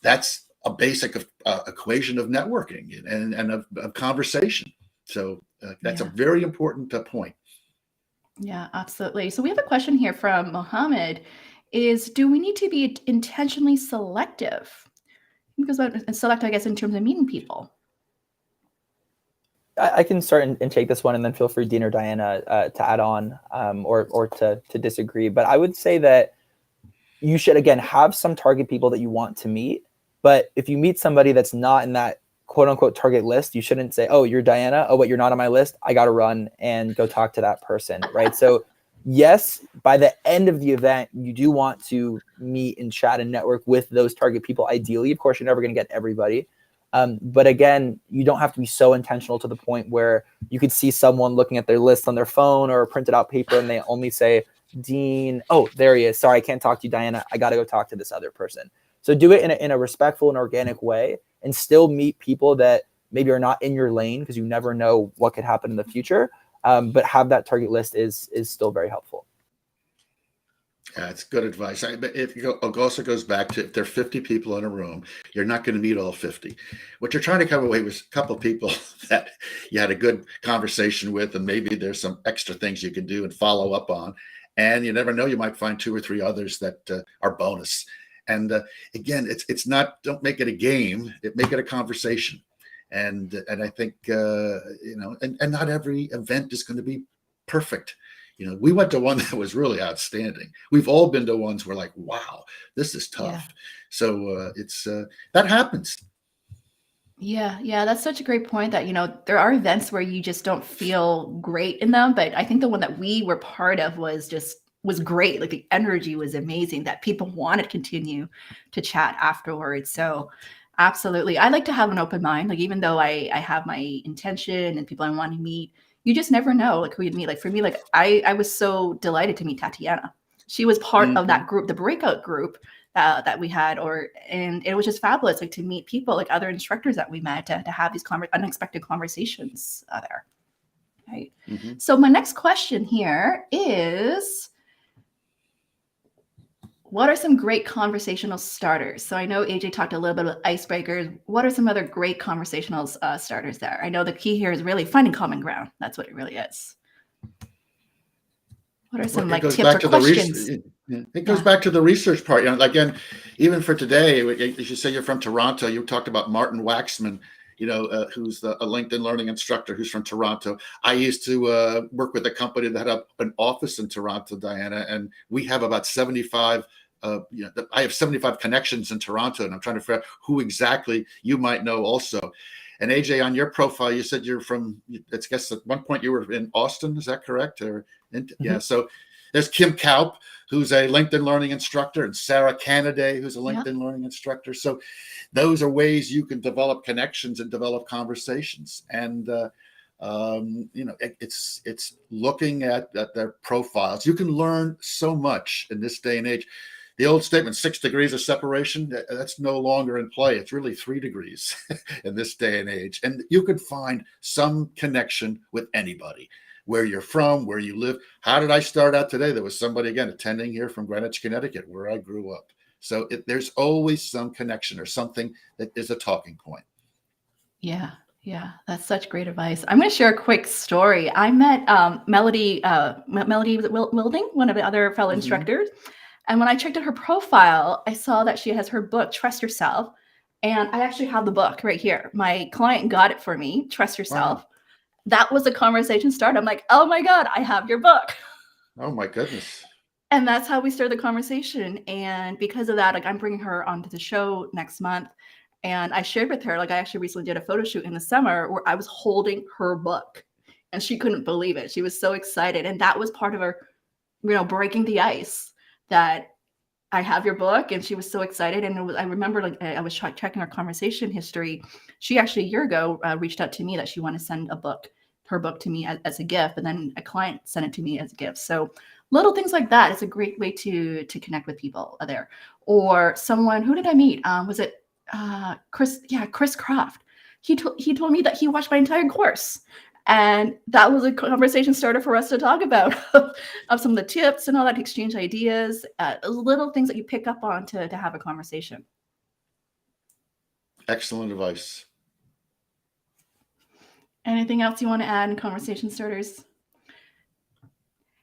a basic equation of networking and of conversation. So that's a very important point. Yeah, absolutely. So we have a question here from Mohammed. Do we need to be intentionally selective? Because select, I guess, in terms of meeting people. I can start and take this one, and then feel free, Dean or Diana, to add on or to disagree. But I would say that you should, again, have some target people that you want to meet. But if you meet somebody that's not in that quote unquote target list, you shouldn't say, oh, you're Diana. Oh, wait, you're not on my list. I got to run and go talk to that person. Right. So yes, by the end of the event, you do want to meet and chat and network with those target people. Ideally, of course, you're never going to get everybody. But again, you don't have to be so intentional to the point where you could see someone looking at their list on their phone or a printed out paper and they only say, Dean, oh, there he is. Sorry, I can't talk to you, Diana. I got to go talk to this other person. So do it in a respectful and organic way, and still meet people that maybe are not in your lane, because you never know what could happen in the future. But have that target list is still very helpful. Yeah, it's good advice. But it also goes back to, if there are 50 people in a room, you're not going to meet all 50. What you're trying to come away with is a couple of people that you had a good conversation with, and maybe there's some extra things you can do and follow up on. And you never know, you might find 2 or 3 others that are bonus. And again, it's not, don't make it a game, make it a conversation. And I think, and not every event is going to be perfect. We went to one that was really outstanding. We've all been to ones where like, wow, this is tough. Yeah. So it's that happens. Yeah, that's such a great point, that, there are events where you just don't feel great in them. But I think the one that we were part of was great. Like the energy was amazing, that people wanted to continue to chat afterwards. So absolutely. I like to have an open mind. Like, even though I have my intention and people I want to meet, you just never know like who you'd meet. Like for me, like I was so delighted to meet Tatiana. She was part of that group, the breakout group that we had, and it was just fabulous, like to meet people, like other instructors that we met, to have these unexpected conversations there. Right. So my next question here is, what are some great conversational starters? So I know AJ talked a little bit about icebreakers. What are some other great conversational starters there? I know the key here is really finding common ground. That's what it really is. What are some tips or questions? It goes back to the research part. Again, even for today, as you say, you're from Toronto. You talked about Martin Waxman, who's a LinkedIn learning instructor who's from Toronto. I used to work with a company that had an office in Toronto, Diana, and we have about 75. I have 75 connections in Toronto, and I'm trying to figure out who exactly you might know also. And AJ, on your profile, you said you're from, I guess at one point you were in Austin. Is that correct? Yeah. So there's Kim Kaup, who's a LinkedIn learning instructor, and Sarah Canaday, who's a LinkedIn learning instructor. So those are ways you can develop connections and develop conversations. And it's looking at their profiles. You can learn so much in this day and age. The old statement, 6 degrees of separation, that's no longer in play. It's really 3 degrees in this day and age. And you could find some connection with anybody, where you're from, where you live. How did I start out today? There was somebody, again, attending here from Greenwich, Connecticut, where I grew up. So there's always some connection or something that is a talking point. Yeah, yeah, that's such great advice. I'm going to share a quick story. I met Melody Wilding, one of the other fellow Mhm. instructors, and when I checked out her profile, I saw that she has her book, Trust Yourself, and I actually have the book right here. My client got it for me, Trust Wow. Yourself. That was a conversation start. I'm like, oh my God, I have your book. Oh my goodness. And that's how we started the conversation. And because of that, like I'm bringing her onto the show next month. And I shared with her, like I actually recently did a photo shoot in the summer where I was holding her book and she couldn't believe it. She was so excited. And that was part of her, breaking the ice that I have your book. And she was so excited. And I remember like I was checking our conversation history. She actually a year ago reached out to me that she wanted to send her book to me as a gift. And then a client sent it to me as a gift. So little things like that is a great way to connect with people there. Or someone, who did I meet? Was it Chris? Yeah, Chris Croft. He told me that he watched my entire course. And that was a conversation starter for us to talk about of some of the tips and all that, to exchange ideas, little things that you pick up on to have a conversation. Excellent advice. Anything else you want to add in conversation starters?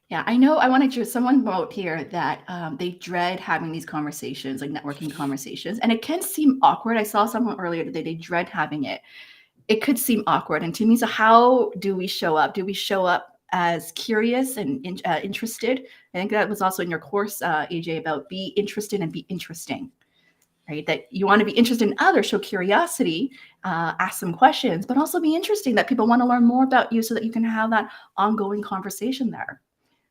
Yeah, I know. I wanted to. Someone wrote here that they dread having these conversations, like networking conversations, and it can seem awkward. I saw someone earlier today; they dread having it. It could seem awkward, and to me, so how do we show up? Do we show up as curious and interested? I think that was also in your course, AJ, about be interested and be interesting. Right, that you want to be interested in others, show curiosity, ask some questions, but also be interesting, that people want to learn more about you so that you can have that ongoing conversation there.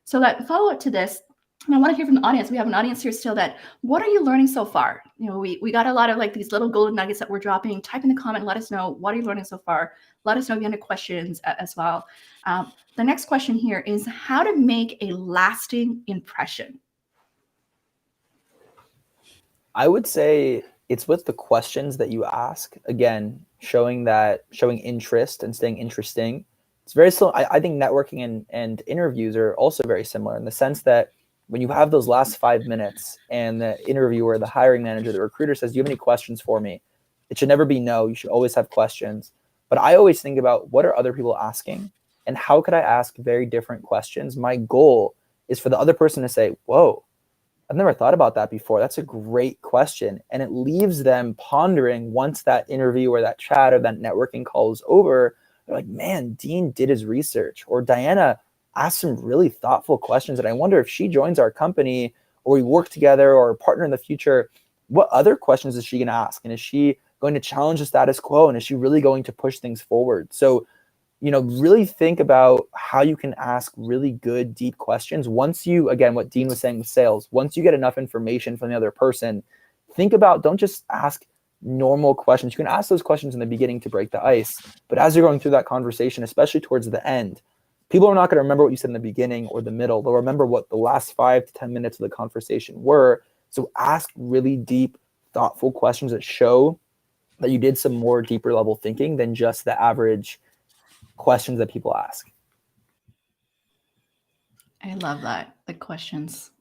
So that follow up to this, and I want to hear from the audience. We have an audience here still. That what are you learning so far? We got a lot of like these little golden nuggets that we're dropping. Type in the comment, let us know what are you learning so far. Let us know if you have any questions as well. The next question here is how to make a lasting impression. I would say it's with the questions that you ask. Again, showing interest and staying interesting. It's very similar. I think networking and interviews are also very similar in the sense that when you have those last 5 minutes and the interviewer, the hiring manager, the recruiter says, do you have any questions for me? It should never be no. You should always have questions. But I always think about what are other people asking and how could I ask very different questions? My goal is for the other person to say, whoa, I've never thought about that before. That's a great question. And it leaves them pondering once that interview or that chat or that networking call is over. They're like, man, Dean did his research, or Diana asked some really thoughtful questions. And I wonder if she joins our company or we work together or partner in the future, what other questions is she going to ask? And is she going to challenge the status quo? And is she really going to push things forward? So really think about how you can ask really good, deep questions. Once you, again, what Dean was saying with sales, once you get enough information from the other person, think about, don't just ask normal questions. You can ask those questions in the beginning to break the ice. But as you're going through that conversation, especially towards the end, people are not going to remember what you said in the beginning or the middle. They'll remember what the last 5 to 10 minutes of the conversation were. So ask really deep, thoughtful questions that show that you did some more deeper level thinking than just the average questions that people ask. I love that. The questions.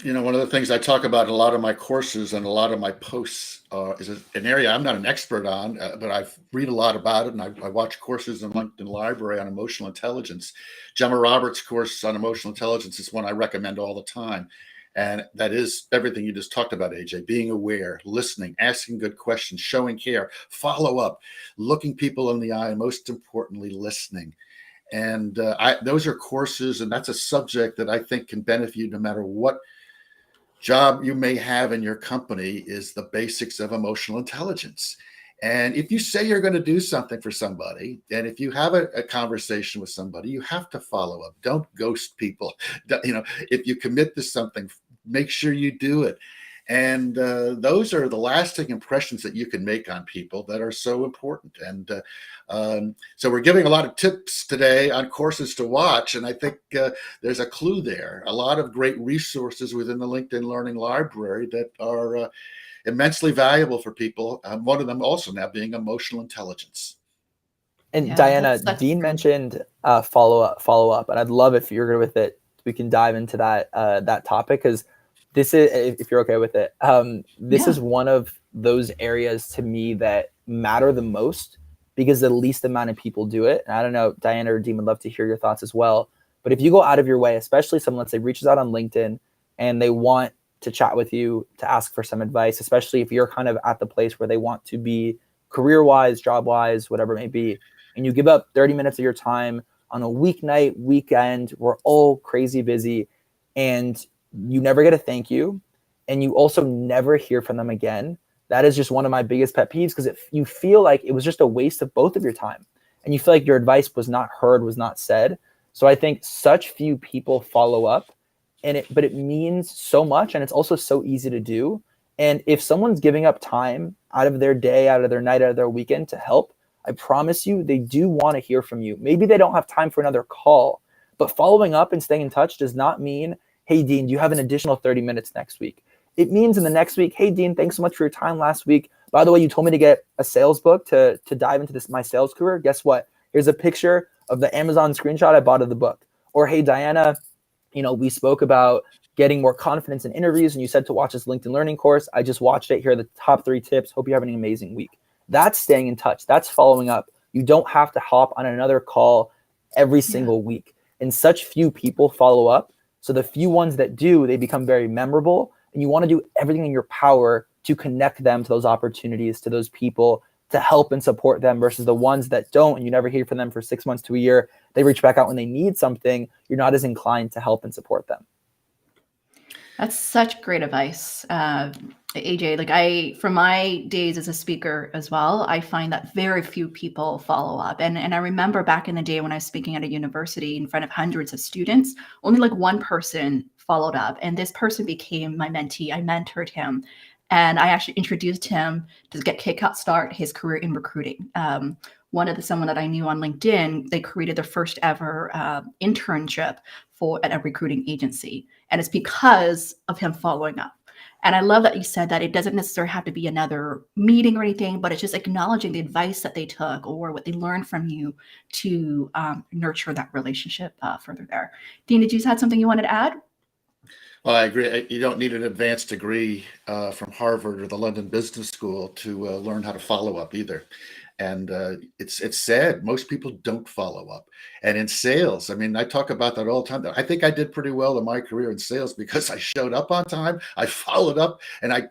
One of the things I talk about in a lot of my courses and a lot of my posts is an area I'm not an expert on, but I read a lot about it, and I watch courses in LinkedIn Library on emotional intelligence. Gemma Roberts' course on emotional intelligence is one I recommend all the time. And that is everything you just talked about, AJ, being aware, listening, asking good questions, showing care, follow up, looking people in the eye, and most importantly, listening. And those are courses, and that's a subject that I think can benefit you no matter what job you may have in your company. Is the basics of emotional intelligence. And if you say you're going to do something for somebody, and if you have a conversation with somebody, you have to follow up. Don't ghost people. If you commit to something, make sure you do it. And those are the lasting impressions that you can make on people that are so important. And so we're giving a lot of tips today on courses to watch. And I think there's a clue there. A lot of great resources within the LinkedIn Learning Library that are immensely valuable for people. One of them also now being emotional intelligence. And Yeah, Diana, that's Dean mentioned follow up, and I'd love if you're good with it. We can dive into that topic, because this is, if you're okay with it, this is one of those areas to me that matter the most, because the least amount of people do it. And I don't know, Diana or Dean would love to hear your thoughts as well. But if you go out of your way, especially someone, let's say, reaches out on LinkedIn and they want to chat with you, to ask for some advice, especially if you're kind of at the place where they want to be career-wise, job-wise, whatever it may be, and you give up 30 minutes of your time on a weeknight, weekend, we're all crazy busy, and you never get a thank you, and you also never hear from them again. That is just one of my biggest pet peeves, because you feel like it was just a waste of both of your time, and you feel like your advice was not heard, was not said. So I think such few people follow up, but it means so much, and it's also so easy to do. And if someone's giving up time out of their day, out of their night, out of their weekend to help, I promise you, they do want to hear from you. Maybe they don't have time for another call, but following up and staying in touch does not mean, hey, Dean, do you have an additional 30 minutes next week? It means in the next week, hey, Dean, thanks so much for your time last week. By the way, you told me to get a sales book to dive into my sales career. Guess what? Here's a picture of the Amazon screenshot I bought of the book. Or, hey, Diana, we spoke about getting more confidence in interviews, and you said to watch this LinkedIn learning course. I just watched it. Here are the top 3 tips. Hope you're having an amazing week. That's staying in touch. That's following up. You don't have to hop on another call every single week. And such few people follow up. So the few ones that do, they become very memorable. And you want to do everything in your power to connect them to those opportunities, to those people, to help and support them, versus the ones that don't, and you never hear from them for 6 months to a year. They reach back out when they need something. You're not as inclined to help and support them. That's such great advice, AJ. From my days as a speaker as well, I find that very few people follow up. And I remember back in the day when I was speaking at a university in front of hundreds of students, only like one person followed up. And this person became my mentee. I mentored him. And I actually introduced him to kickstart his career in recruiting. Someone that I knew on LinkedIn, they created their first ever internship at a recruiting agency. And it's because of him following up. And I love that you said that it doesn't necessarily have to be another meeting or anything, but it's just acknowledging the advice that they took or what they learned from you to nurture that relationship further there. Dean, did you have something you wanted to add? Well, I agree. You don't need an advanced degree from Harvard or the London Business School to learn how to follow up either. And it's sad. Most people don't follow up. And in sales, I mean, I talk about that all the time. I think I did pretty well in my career in sales because I showed up on time, I followed up, and I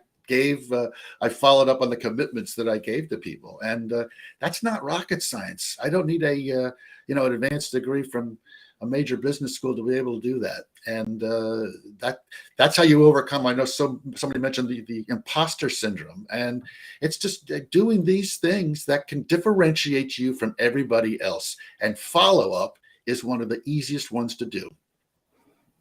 followed up on the commitments that I gave to people. And that's not rocket science. I don't need an advanced degree from a major business school to be able to do that. And that's how you overcome. I know somebody mentioned the imposter syndrome, and it's just doing these things that can differentiate you from everybody else. And follow up is one of the easiest ones to do.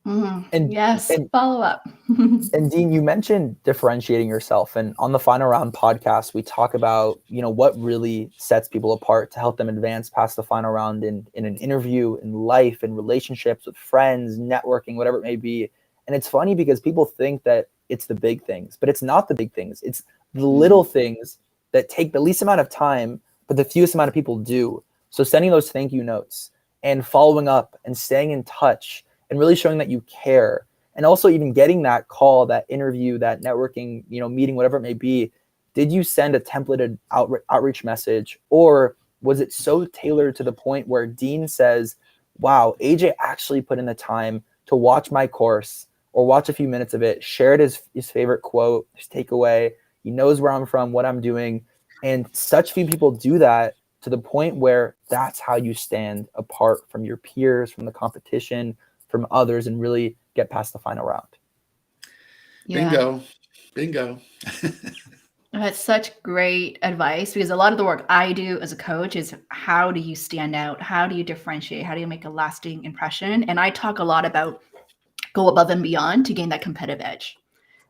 Follow up. And Dean, you mentioned differentiating yourself, and on the Final Round podcast, we talk about, what really sets people apart to help them advance past the final round in an interview, in life, in relationships with friends, networking, whatever it may be. And it's funny because people think that it's the big things, but it's not the big things. It's the little things that take the least amount of time, but the fewest amount of people do. So sending those thank you notes and following up and staying in touch and really showing that you care. And also even getting that call, that interview, that networking, meeting, whatever it may be. Did you send a templated outreach message, or was it so tailored to the point where Dean says, wow, AJ actually put in the time to watch my course or watch a few minutes of it, shared his favorite quote, his takeaway. He knows where I'm from, what I'm doing. And such few people do that, to the point where that's how you stand apart from your peers, from the competition, from others, and really get past the final round. Yeah. Bingo. That's such great advice, because a lot of the work I do as a coach is how do you stand out? How do you differentiate? How do you make a lasting impression? And I talk a lot about go above and beyond to gain that competitive edge,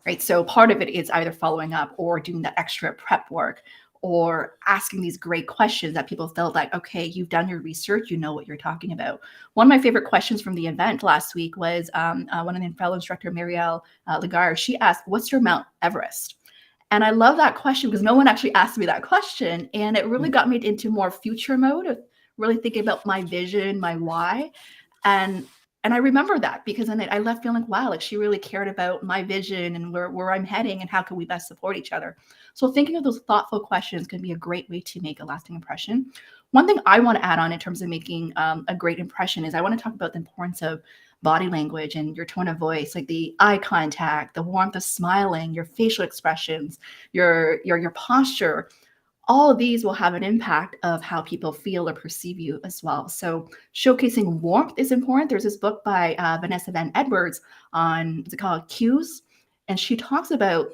right? So part of it is either following up or doing that extra prep work or asking these great questions that people felt like, okay, you've done your research, you know what you're talking about. One of my favorite questions from the event last week was one of the fellow instructor, Marielle Lagarde. She asked, what's your Mount Everest? And I love that question because no one actually asked me that question. And it really got me into more future mode of really thinking about my vision, my why. And And I remember that because then I left feeling like, wow, like she really cared about my vision and where I'm heading and how can we best support each other. So thinking of those thoughtful questions can be a great way to make a lasting impression. One thing I want to add on in terms of making a great impression is I want to talk about the importance of body language and your tone of voice, like the eye contact, the warmth of smiling, your facial expressions, your posture. All of these will have an impact of how people feel or perceive you as well. So showcasing warmth is important. There's this book by Vanessa Van Edwards on, what's it called, Cues. And she talks about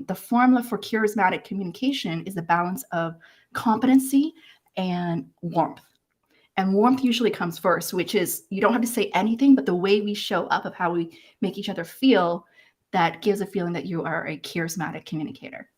the formula for charismatic communication is the balance of competency and warmth. And warmth usually comes first, which is you don't have to say anything, but the way we show up of how we make each other feel, that gives a feeling that you are a charismatic communicator.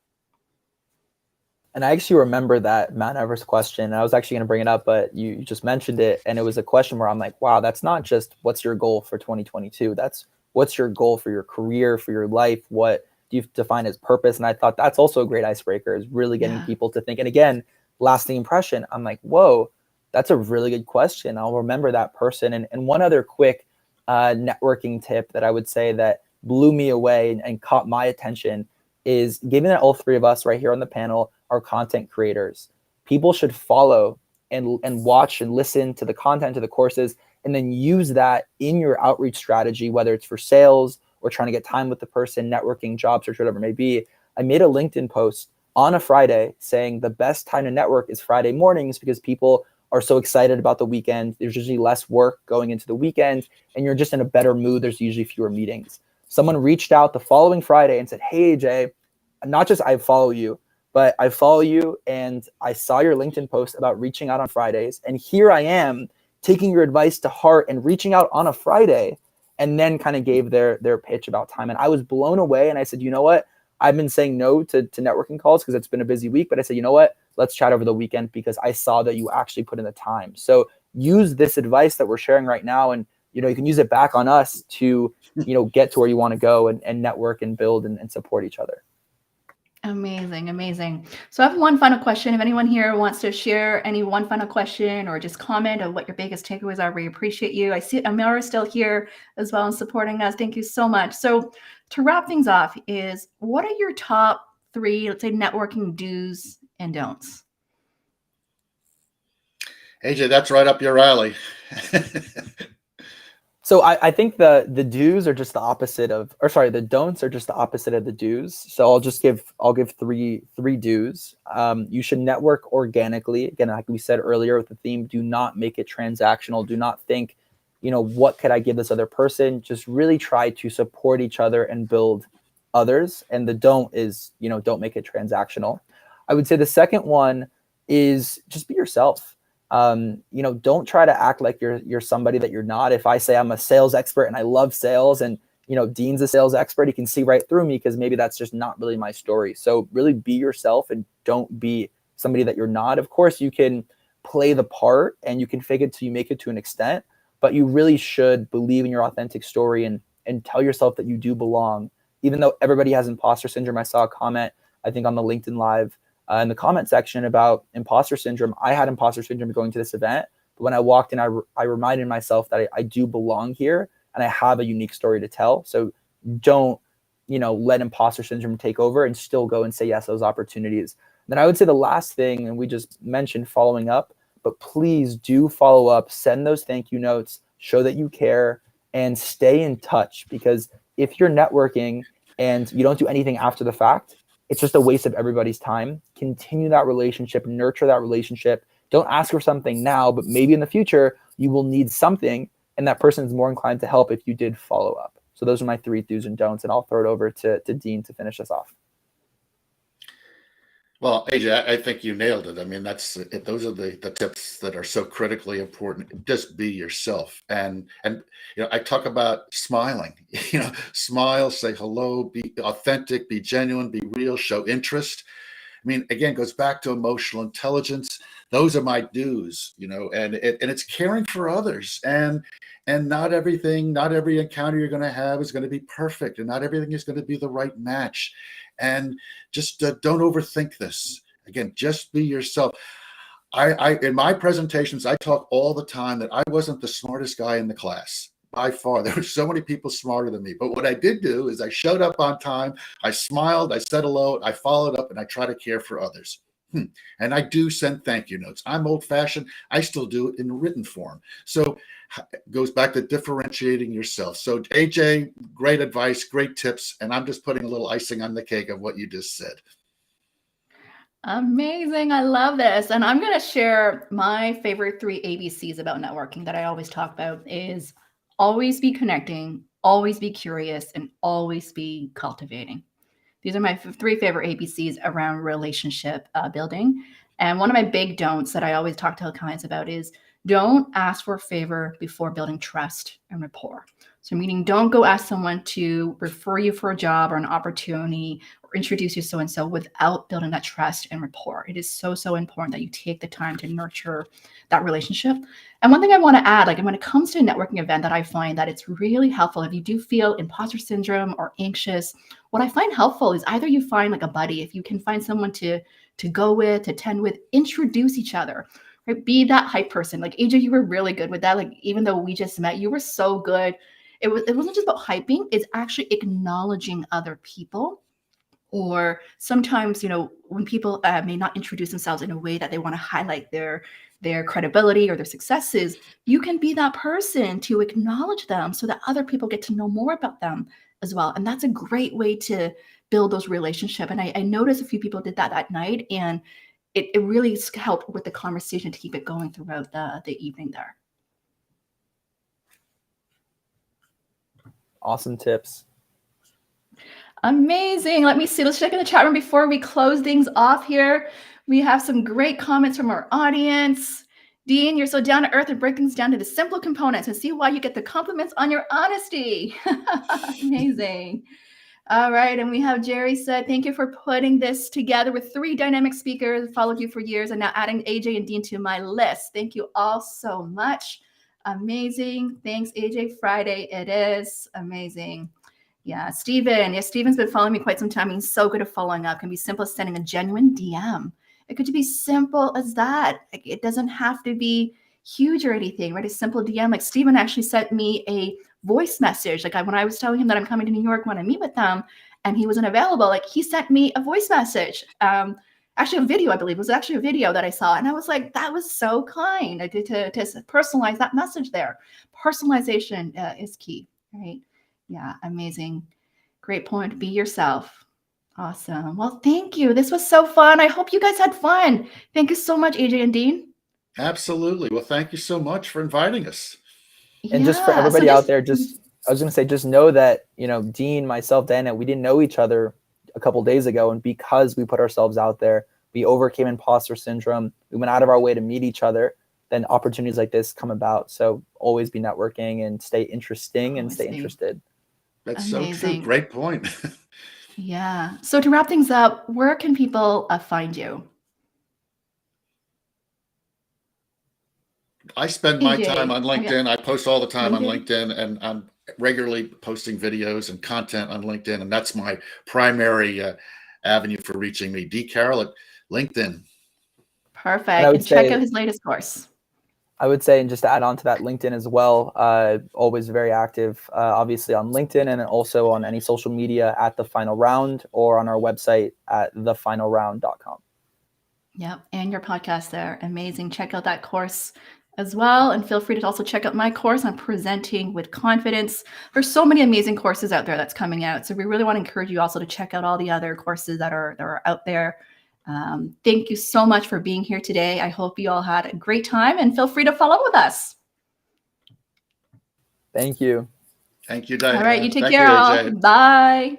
And I actually remember that Mount Everest question. I was actually going to bring it up, but you just mentioned it. And it was a question where I'm like, wow, that's not just what's your goal for 2022. That's what's your goal for your career, for your life? What do you define as purpose? And I thought that's also a great icebreaker, is really getting people to think. And again, lasting impression. I'm like, whoa, that's a really good question. I'll remember that person. And one other quick networking tip that I would say that blew me away and caught my attention is, given that all three of us right here on the panel are content creators, people should follow and watch and listen to the content of the courses, and then use that in your outreach strategy, whether it's for sales or trying to get time with the person, networking, job search, whatever it may be. I made a LinkedIn post on a Friday saying the best time to network is Friday mornings, because people are so excited about the weekend. There's usually less work going into the weekend, and you're just in a better mood. There's usually fewer meetings. Someone reached out the following Friday and said, hey, Jay, not just I follow you, but I follow you and I saw your LinkedIn post about reaching out on Fridays. And here I am taking your advice to heart and reaching out on a Friday, and then kind of gave their pitch about time. And I was blown away. And I said, you know what? I've been saying no to networking calls because it's been a busy week. But I said, you know what? Let's chat over the weekend because I saw that you actually put in the time. So use this advice that we're sharing right now. And, you can use it back on us to, get to where you want to go and network and build and support each other. Amazing, amazing. So I have one final question. If anyone here wants to share any one final question or just comment on what your biggest takeaways are, we appreciate you. I see Amira still here as well and supporting us. Thank you so much. So to wrap things off, what are your top 3, let's say, networking do's and don'ts? AJ, that's right up your alley. So I think the do's are just the opposite of, or sorry, the don'ts are just the opposite of the do's. So I'll give three do's. You should network organically. Again, like we said earlier with the theme, do not make it transactional. Do not think, what could I give this other person? Just really try to support each other and build others. And the don't is, don't make it transactional. I would say the second one is just be yourself. Don't try to act like you're somebody that you're not. If I say I'm a sales expert and I love sales, and Dean's a sales expert, he can see right through me because maybe that's just not really my story. So really be yourself and don't be somebody that you're not. Of course, you can play the part and you can fake it till you make it to an extent, but you really should believe in your authentic story and tell yourself that you do belong. Even though everybody has imposter syndrome. I saw a comment, I think on the LinkedIn Live, in the comment section about imposter syndrome. I had imposter syndrome going to this event, but when I walked in, I reminded myself that I do belong here and I have a unique story to tell. So don't, let imposter syndrome take over and still go and say yes to those opportunities. Then I would say the last thing, and we just mentioned following up, but please do follow up, send those thank you notes, show that you care, and stay in touch. Because if you're networking and you don't do anything after the fact, it's just a waste of everybody's time. Continue that relationship, nurture that relationship. Don't ask for something now, but maybe in the future you will need something, and that person is more inclined to help if you did follow up. So those are my 3 do's and don'ts, and I'll throw it over to Dean to finish us off. Well, AJ, I think you nailed it. I mean, those are the tips that are so critically important. Just be yourself. And I talk about smiling, smile, say hello, be authentic, be genuine, be real, show interest. I mean, again, goes back to emotional intelligence. Those are my do's, and it's caring for others. And not every encounter you're going to have is going to be perfect, and not everything is going to be the right match. And just don't overthink this. Again, just be yourself. I in my presentations, I talk all the time that I wasn't the smartest guy in the class, by far. There were so many people smarter than me. But what I did do is I showed up on time, I smiled, I said hello, I followed up, and I try to care for others. And I do send thank you notes. I'm old fashioned. I still do it in written form. So it goes back to differentiating yourself. So AJ, great advice, great tips. And I'm just putting a little icing on the cake of what you just said. Amazing. I love this. And I'm going to share my favorite 3 ABCs about networking that I always talk about is always be connecting, always be curious, and always be cultivating. These are my 3 favorite ABCs around relationship building. And one of my big don'ts that I always talk to clients about is don't ask for a favor before building trust and rapport. So meaning don't go ask someone to refer you for a job or an opportunity or introduce you so-and-so without building that trust and rapport. It is so, so important that you take the time to nurture that relationship. And one thing I want to add, like when it comes to a networking event that I find that it's really helpful if you do feel imposter syndrome or anxious, what I find helpful is either you find like a buddy, if you can find someone to go with, to attend with, introduce each other, right? Be that hype person. Like AJ, you were really good with that. Like even though we just met, you were so good. It wasn't just about hyping, it's actually acknowledging other people. Or sometimes, when people may not introduce themselves in a way that they want to highlight their credibility or their successes, you can be that person to acknowledge them so that other people get to know more about them as well. And that's a great way to build those relationships. And I noticed a few people did that night, and it really helped with the conversation to keep it going throughout the evening there. Awesome tips. Amazing. Let me see. Let's check in the chat room before we close things off here. We have some great comments from our audience. Dean, you're so down to earth and break things down to the simple components and see why you get the compliments on your honesty. Amazing. All right. And we have Jerry said, thank you for putting this together with 3 dynamic speakers. Followed you for years and now adding AJ and Dean to my list. Thank you all so much. Amazing. Thanks, AJ. Friday it is. Amazing. Yeah, Steven. Yeah, Steven's been following me quite some time. He's so good at following up. It can be simple as sending a genuine DM. It could be simple as that. Like, it doesn't have to be huge or anything, right? A simple DM. Like Steven actually sent me a voice message. Like when I was telling him that I'm coming to New York when I meet with them and he wasn't available, like he sent me a voice message. Actually a video, I believe. It was actually a video that I saw. And I was like, that was so kind. I did to personalize that message there. Personalization is key, right? Yeah, amazing. Great point. Be yourself. Awesome. Well, thank you. This was so fun. I hope you guys had fun. Thank you so much, AJ and Dean. Absolutely. Well, thank you so much for inviting us. And just for everybody out there, I was going to say, just know that, Dean, myself, Dana, we didn't know each other a couple days ago. And because we put ourselves out there, we overcame imposter syndrome. We went out of our way to meet each other. Then opportunities like this come about. So always be networking and stay interesting and stay interested. That's amazing. So true. Great point. Yeah. So to wrap things up, where can people find you? I spend my time on LinkedIn. I post all the time on LinkedIn, and I'm regularly posting videos and content on LinkedIn. And that's my primary avenue for reaching me. D. Karrel at LinkedIn. Perfect. And check out his latest course. I would say, and just to add on to that, LinkedIn as well, always very active, obviously on LinkedIn and also on any social media at The Final Round or on our website at thefinalround.com. Yep. And your podcast there. Amazing. Check out that course as well. And feel free to also check out my course on presenting with confidence. There's so many amazing courses out there that's coming out. So we really want to encourage you also to check out all the other courses that are out there. Thank you so much for being here today. I hope you all had a great time and feel free to follow up with us. Thank you. Thank you, Diane. All right, you take care, all. Bye.